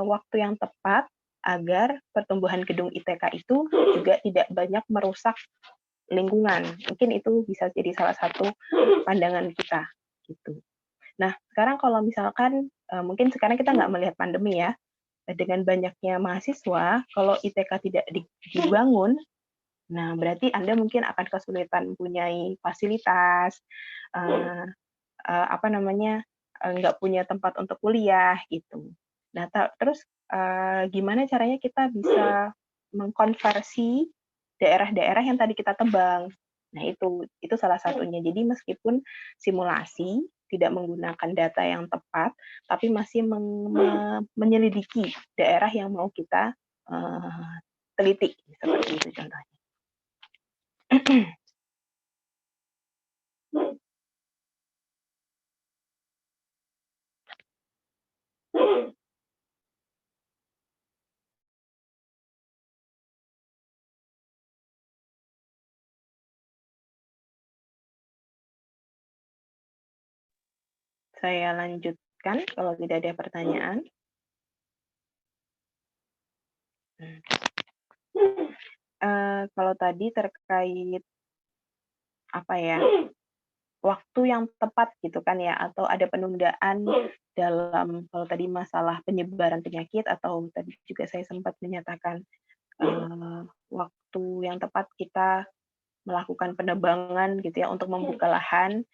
waktu yang tepat agar pertumbuhan gedung ITK itu juga tidak banyak merusak lingkungan. Mungkin itu bisa jadi salah satu pandangan kita, gitu. Nah, sekarang kalau misalkan, mungkin sekarang kita nggak melihat pandemi ya, dengan banyaknya mahasiswa, kalau ITK tidak dibangun, nah berarti Anda mungkin akan kesulitan mempunyai fasilitas, eee apa namanya, nggak punya tempat untuk kuliah gitu. Nah terus, gimana caranya kita bisa mengkonversi daerah-daerah yang tadi kita tebang. Nah itu salah satunya. Jadi meskipun simulasi tidak menggunakan data yang tepat, tapi masih menyelidiki daerah yang mau kita, teliti, seperti itu contohnya. Saya lanjutkan kalau tidak ada pertanyaan. Kalau tadi terkait apa ya, waktu yang tepat gitu kan ya, atau ada penundaan dalam kalau tadi masalah penyebaran penyakit atau tadi juga saya sempat menyatakan, waktu yang tepat kita melakukan penebangan gitu ya untuk membuka lahan.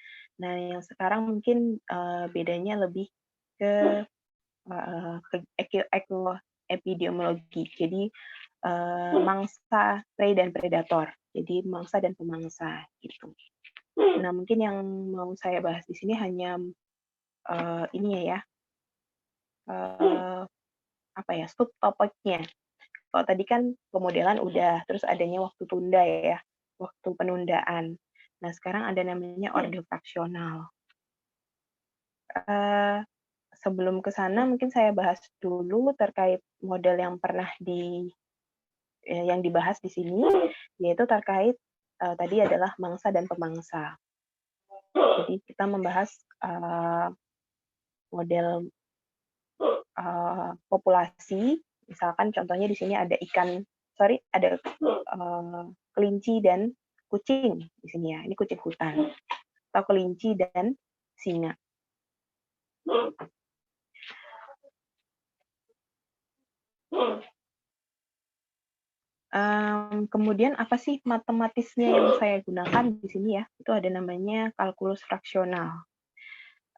Nah yang sekarang mungkin, bedanya lebih ke, ke ekoepidemiologi. Jadi, mangsa, prey, dan predator. Jadi mangsa dan pemangsa gitu. Nah mungkin yang mau saya bahas di sini hanya, ini ya, apa ya, subtopiknya. Kalau tadi kan pemodelan udah, terus adanya waktu tunda ya, waktu penundaan. Nah sekarang ada namanya orde fraksional. Sebelum ke sana mungkin saya bahas dulu terkait model yang pernah yang dibahas di sini, yaitu terkait, tadi adalah mangsa dan pemangsa. Jadi kita membahas, model, populasi, misalkan contohnya di sini ada ada, kelinci dan kucing di sini ya, ini kucing hutan, atau kelinci dan singa. Kemudian apa sih matematisnya yang saya gunakan di sini ya, itu ada namanya kalkulus fraksional.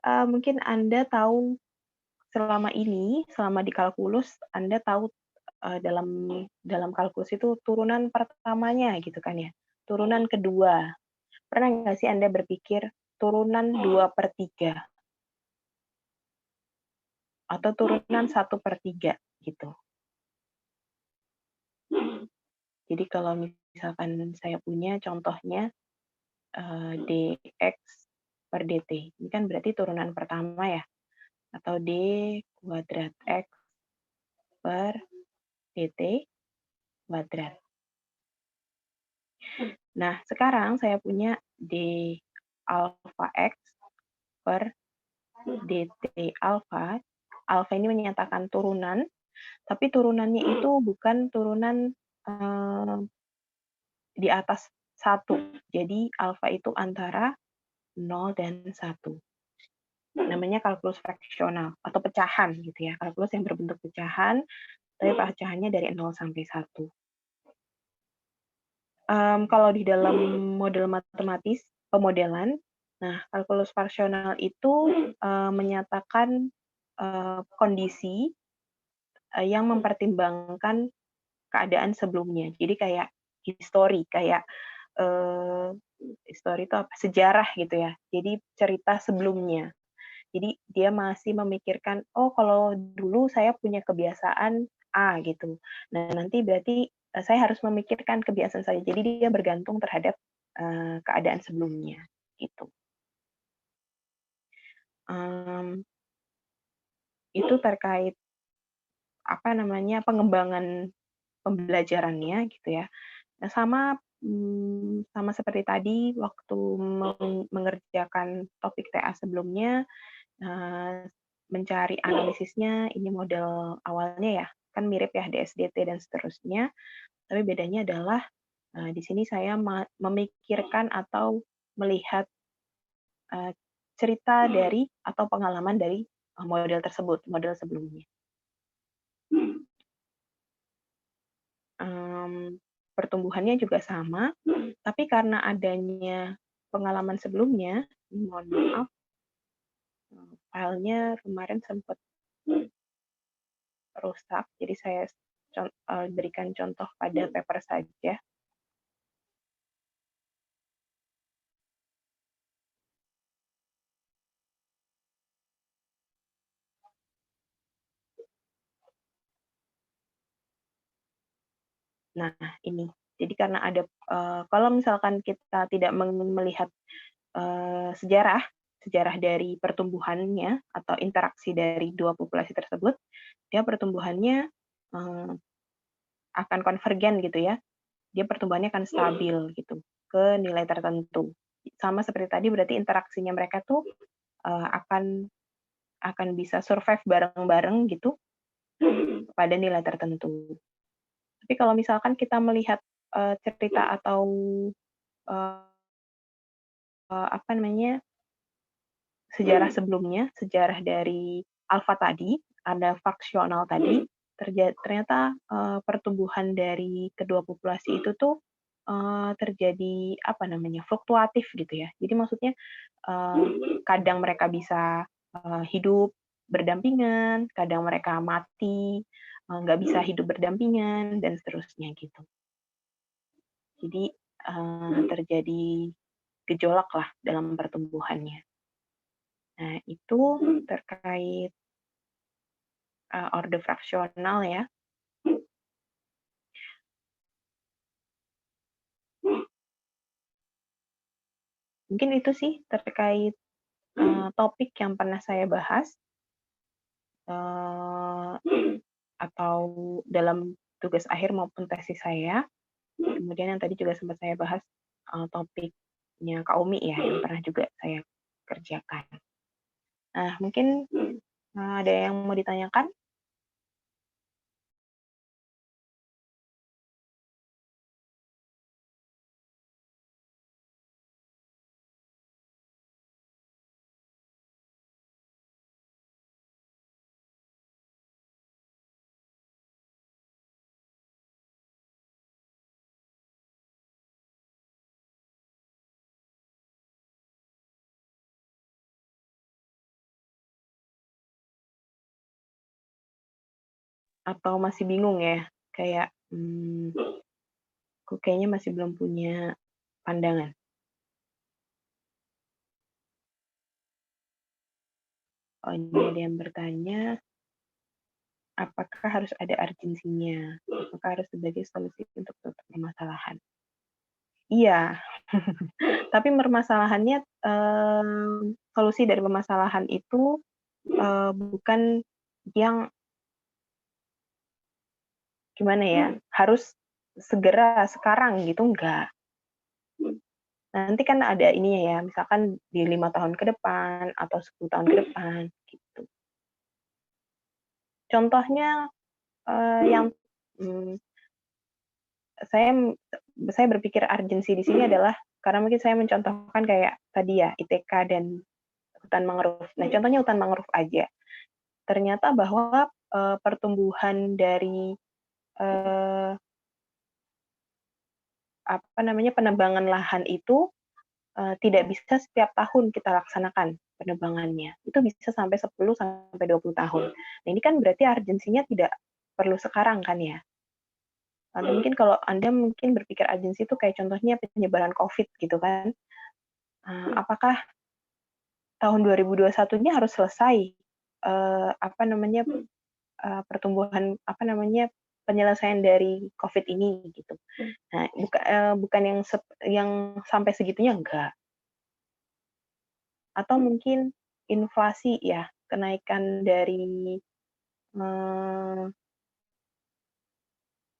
Mungkin Anda tahu selama di kalkulus Anda tahu, dalam kalkulus itu turunan pertamanya gitu kan ya, turunan kedua. Pernah nggak sih Anda berpikir turunan 2/3 atau turunan 1/3 gitu? Jadi kalau misalkan saya punya contohnya, dx per dt, ini kan berarti turunan pertama ya, atau d kuadrat x per dt kuadrat. Nah, sekarang saya punya d alpha x per dt alpha. Alpha ini menyatakan turunan, tapi turunannya itu bukan turunan di atas 1. Jadi alpha itu antara 0 dan 1. Namanya kalkulus fraksional atau pecahan gitu ya. Kalkulus yang berbentuk pecahan, tapi pecahannya dari 0 sampai 1. Kalau di dalam model matematis pemodelan, nah kalkulus fraksional itu menyatakan kondisi yang mempertimbangkan keadaan sebelumnya. Jadi kayak history, kayak history itu apa? Sejarah gitu ya. Jadi cerita sebelumnya. Jadi dia masih memikirkan, oh kalau dulu saya punya kebiasaan A gitu. Nah nanti berarti saya harus memikirkan kebiasaan saya. Jadi dia bergantung terhadap keadaan sebelumnya gitu. Itu terkait apa namanya pengembangan pembelajarannya gitu ya. Nah, sama seperti tadi waktu mengerjakan topik TA sebelumnya, mencari analisisnya, ini model awalnya ya, kan mirip ya DSDT dan seterusnya, tapi bedanya adalah di sini saya memikirkan atau melihat cerita dari atau pengalaman dari model tersebut, model sebelumnya. Pertumbuhannya juga sama, tapi karena adanya pengalaman sebelumnya, mohon maaf, filenya kemarin sempat rusak, jadi saya berikan contoh pada paper saja. Nah, ini. Jadi karena ada, kalau misalkan kita tidak melihat sejarah dari pertumbuhannya atau interaksi dari dua populasi tersebut, dia pertumbuhannya akan konvergen gitu ya. Dia pertumbuhannya akan stabil gitu ke nilai tertentu. Sama seperti tadi berarti interaksinya mereka tuh akan bisa survive bareng-bareng gitu pada nilai tertentu. Tapi kalau misalkan kita melihat cerita atau apa namanya, sejarah sebelumnya, sejarah dari alfa tadi, ada faksional tadi, ternyata pertumbuhan dari kedua populasi itu tuh terjadi apa namanya, fluktuatif gitu ya. Jadi maksudnya kadang mereka bisa hidup berdampingan, kadang mereka mati, nggak bisa hidup berdampingan, dan seterusnya gitu. Jadi terjadi gejolak lah dalam pertumbuhannya. Nah, itu terkait orde fraksional ya. Mungkin itu sih terkait topik yang pernah saya bahas atau dalam tugas akhir maupun tesis saya. Kemudian yang tadi juga sempat saya bahas topiknya Kak Umi ya, yang pernah juga saya kerjakan. Nah, mungkin ada yang mau ditanyakan? Atau masih bingung ya? Kayak, aku kayaknya masih belum punya pandangan. Oh, ini ada yang bertanya, apakah harus ada urgensinya? Apakah harus sebagai solusi untuk suatu permasalahan? Iya, tapi permasalahannya, solusi dari permasalahan itu bukan yang gimana ya, harus segera sekarang gitu, enggak. Nanti kan ada ininya ya, misalkan di 5 tahun ke depan atau 10 tahun ke depan gitu. Contohnya yang saya berpikir urgensi di sini adalah karena mungkin saya mencontohkan kayak tadi ya ITK dan hutan mangrove. Nah, contohnya hutan mangrove aja. Ternyata bahwa pertumbuhan dari apa namanya, penebangan lahan itu tidak bisa setiap tahun kita laksanakan penebangannya. Itu bisa sampai 10 sampai 20 tahun. Nah, ini kan berarti urgensinya tidak perlu sekarang kan ya. Atau mungkin kalau Anda mungkin berpikir urgensi itu kayak contohnya penyebaran COVID gitu kan. Apakah tahun 2021-nya harus selesai apa namanya, pertumbuhan apa namanya, penyelesaian dari COVID ini gitu. Nah, bukan yang sampai segitunya enggak. Atau mungkin inflasi ya, kenaikan dari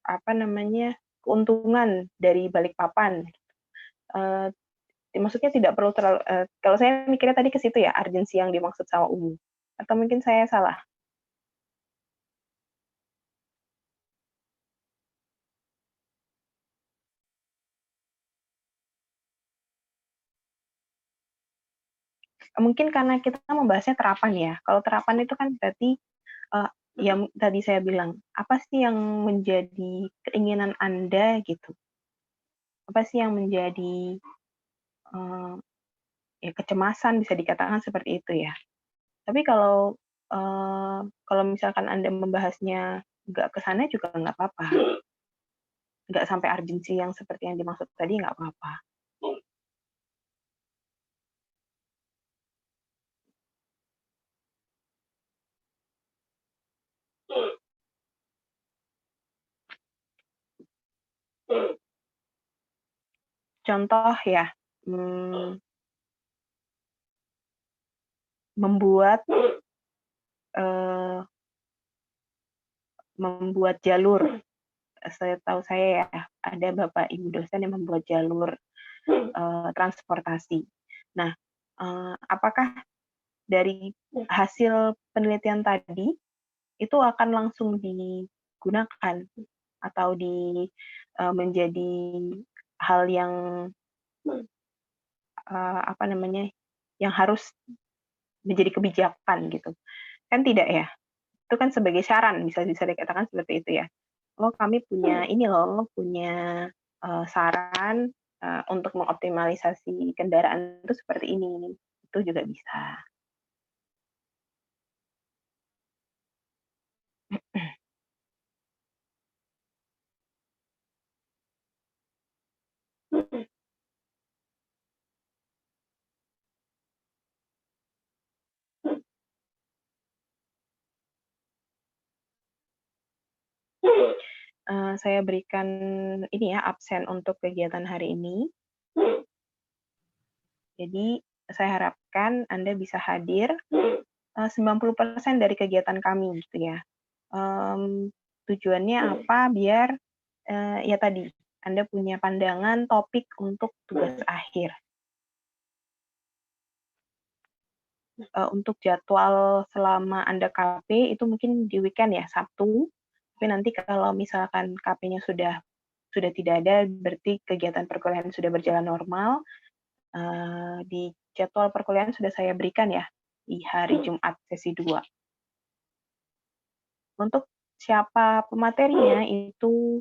apa namanya, keuntungan dari Balikpapan. Maksudnya tidak perlu terlalu kalau saya mikirnya tadi ke situ ya, urgensi yang dimaksud sama Ungu. Atau mungkin saya salah? Mungkin karena kita membahasnya terapan ya. Kalau terapan itu kan berarti yang tadi saya bilang, apa sih yang menjadi keinginan Anda gitu? Apa sih yang menjadi ya kecemasan bisa dikatakan seperti itu ya. Tapi kalau misalkan Anda membahasnya nggak ke sana juga nggak apa-apa. Nggak sampai urgensi yang seperti yang dimaksud tadi nggak apa-apa. Contoh ya, membuat jalur. Saya tahu saya ya, ada Bapak Ibu dosen yang membuat jalur transportasi. Nah, apakah dari hasil penelitian tadi itu akan langsung digunakan atau menjadi hal yang apa namanya, yang harus menjadi kebijakan gitu? Kan tidak ya? Itu kan sebagai saran, bisa bisa dikatakan seperti itu ya. Oh, kami punya ini loh, punya saran untuk mengoptimalisasi kendaraan itu seperti ini. Itu juga bisa. Saya berikan ini ya, absen untuk kegiatan hari ini. Jadi saya harapkan Anda bisa hadir 90% dari kegiatan kami gitu ya. Tujuannya apa? Biar ya tadi Anda punya pandangan topik untuk tugas akhir. Untuk jadwal selama Anda KP itu mungkin di weekend ya, Sabtu. Tapi nanti kalau misalkan KP-nya sudah tidak ada, berarti kegiatan perkuliahan sudah berjalan normal. Di jadwal perkuliahan sudah saya berikan ya, di hari Jumat sesi 2. Untuk siapa pematerinya itu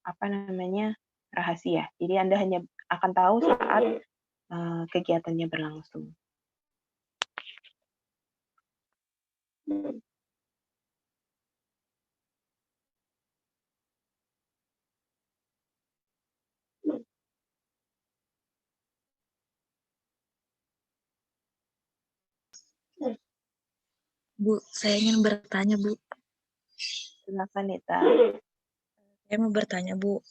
apa namanya, rahasia. Jadi Anda hanya akan tahu saat kegiatannya berlangsung. Bu, saya ingin bertanya, Bu. Silakan, Nita. Saya mau bertanya, Bu.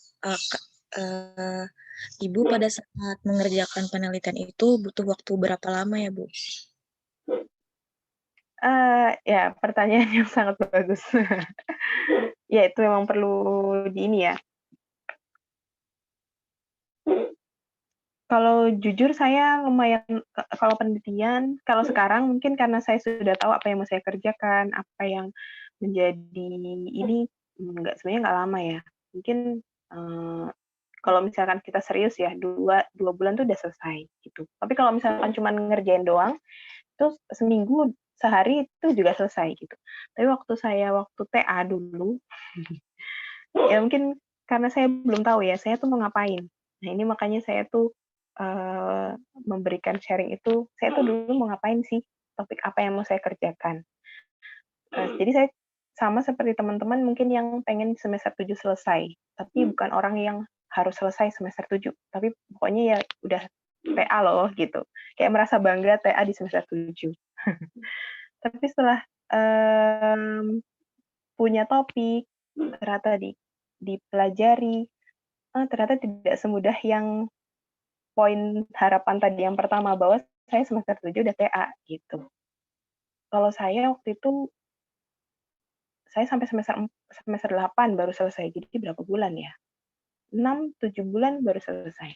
Ibu pada saat mengerjakan penelitian itu butuh waktu berapa lama ya, Bu? Ya, pertanyaan yang sangat bagus. Ya, itu memang perlu di ini ya. Kalau jujur saya lumayan, kalau penelitian, kalau sekarang mungkin karena saya sudah tahu apa yang mau saya kerjakan, apa yang menjadi ini, sebenarnya nggak lama ya. Mungkin kalau misalkan kita serius ya, 2 bulan tuh udah selesai gitu. Tapi kalau misalkan cuma ngerjain doang, itu seminggu, sehari itu juga selesai gitu. Tapi waktu TA dulu, ya mungkin karena saya belum tahu ya, saya tuh mau ngapain. Nah ini makanya saya tuh memberikan sharing itu, saya tuh dulu mau ngapain sih, topik apa yang mau saya kerjakan. Jadi saya sama seperti teman-teman mungkin yang pengen semester 7 selesai, tapi bukan orang yang harus selesai semester 7, tapi pokoknya ya udah TA loh gitu. Kayak merasa bangga TA di semester 7. Tapi setelah punya topik, ternyata dipelajari, ternyata tidak semudah yang poin harapan tadi yang pertama, bahwa saya semester 7 udah TA gitu. Kalau saya waktu itu, saya sampai semester 8 baru selesai, jadi berapa bulan ya? 6-7 bulan baru selesai.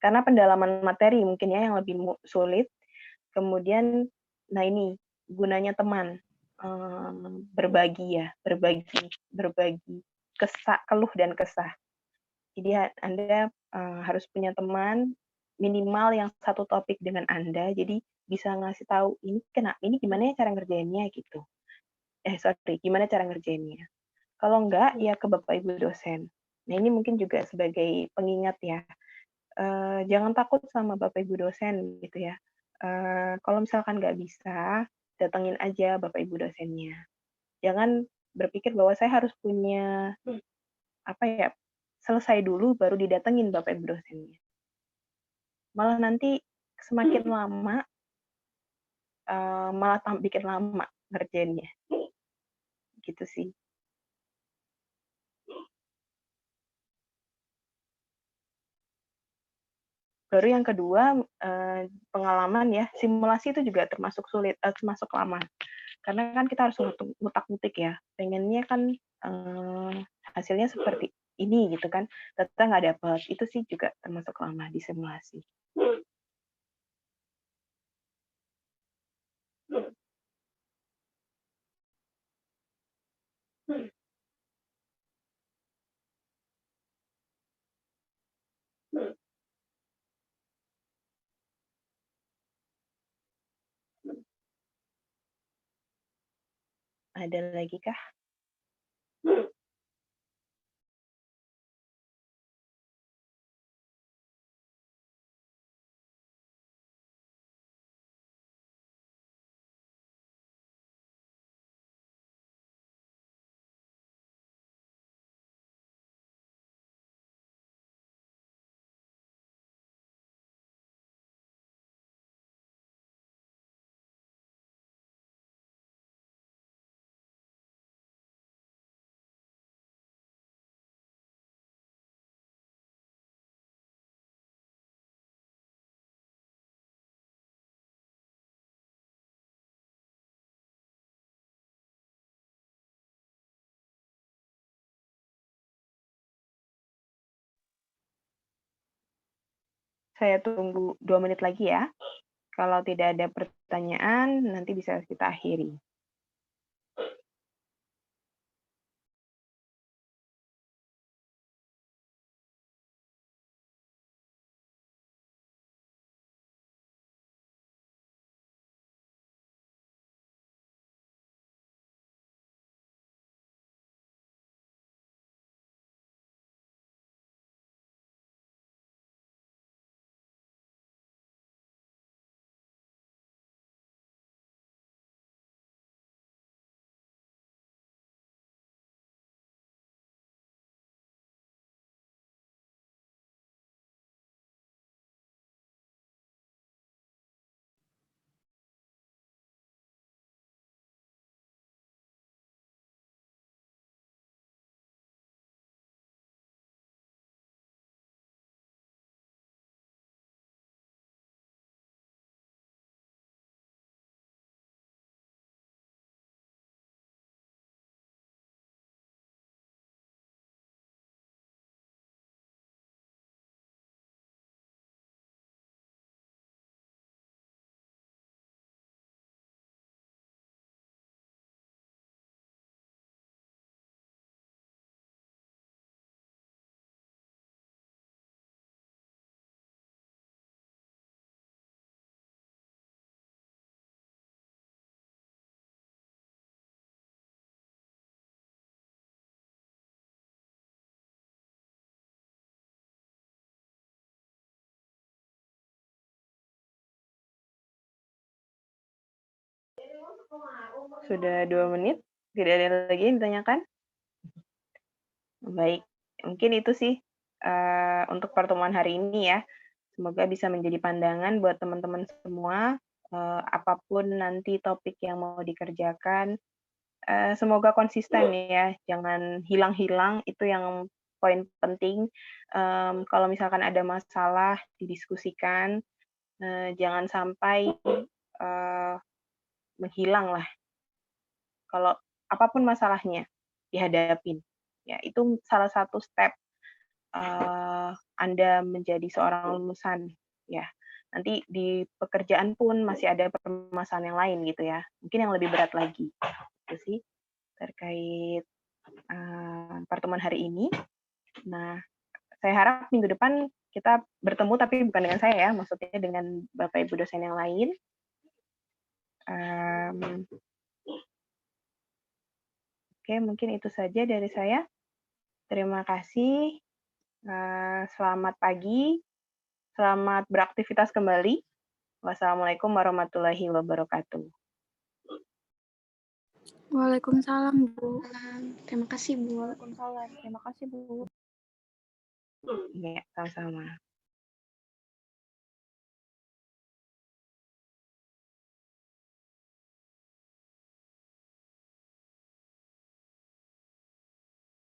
Karena pendalaman materi mungkin ya yang lebih sulit, Kemudian, nah ini gunanya teman, berbagi ya, berbagi keluh dan kesah. Jadi Anda, harus punya teman, minimal yang satu topik dengan Anda, jadi bisa ngasih tahu, "Ini gimana ya cara ngerjainnya?" Gitu. Sorry, gimana cara ngerjainnya. Kalau enggak, ya ke Bapak Ibu dosen. Nah, ini mungkin juga sebagai pengingat ya, jangan takut sama Bapak Ibu dosen gitu ya. Kalau misalkan nggak bisa, datengin aja Bapak Ibu dosennya. Jangan berpikir bahwa saya harus punya, apa ya, selesai dulu baru didatengin Bapak Ibu dosennya. Malah nanti semakin lama, malah bikin lama ngerjainnya, gitu sih. Baru yang kedua, pengalaman ya, simulasi itu juga termasuk sulit, termasuk lama. Karena kan kita harus ngutak-ngutik ya, pengennya kan, hasilnya seperti ini gitu kan, ternyata nggak dapet, itu sih juga termasuk lama di simulasi. Ada lagi kah? Saya tunggu 2 menit lagi ya. Kalau tidak ada pertanyaan, nanti bisa kita akhiri. Sudah 2 menit, tidak ada lagi yang ditanyakan? Baik, mungkin itu sih, untuk pertemuan hari ini ya. Semoga bisa menjadi pandangan buat teman-teman semua, apapun nanti topik yang mau dikerjakan, semoga konsisten ya, jangan hilang-hilang, itu yang poin penting. Kalau misalkan ada masalah didiskusikan, jangan sampai, menghilang lah. Kalau apapun masalahnya, dihadapin. Ya, itu salah satu step, Anda menjadi seorang lulusan, ya. nanti di pekerjaan pun masih ada permasalahan yang lain gitu ya. Mungkin yang lebih berat lagi. Itu sih terkait pertemuan hari ini. Nah, saya harap minggu depan kita bertemu, tapi bukan dengan saya ya, maksudnya dengan Bapak Ibu dosen yang lain. Oke, mungkin itu saja dari saya. Terima kasih. Selamat pagi. Selamat beraktivitas kembali. Wassalamualaikum warahmatullahi wabarakatuh. Waalaikumsalam, Bu. Terima kasih, Bu. Waalaikumsalam. Terima kasih, Bu. Iya, sama-sama.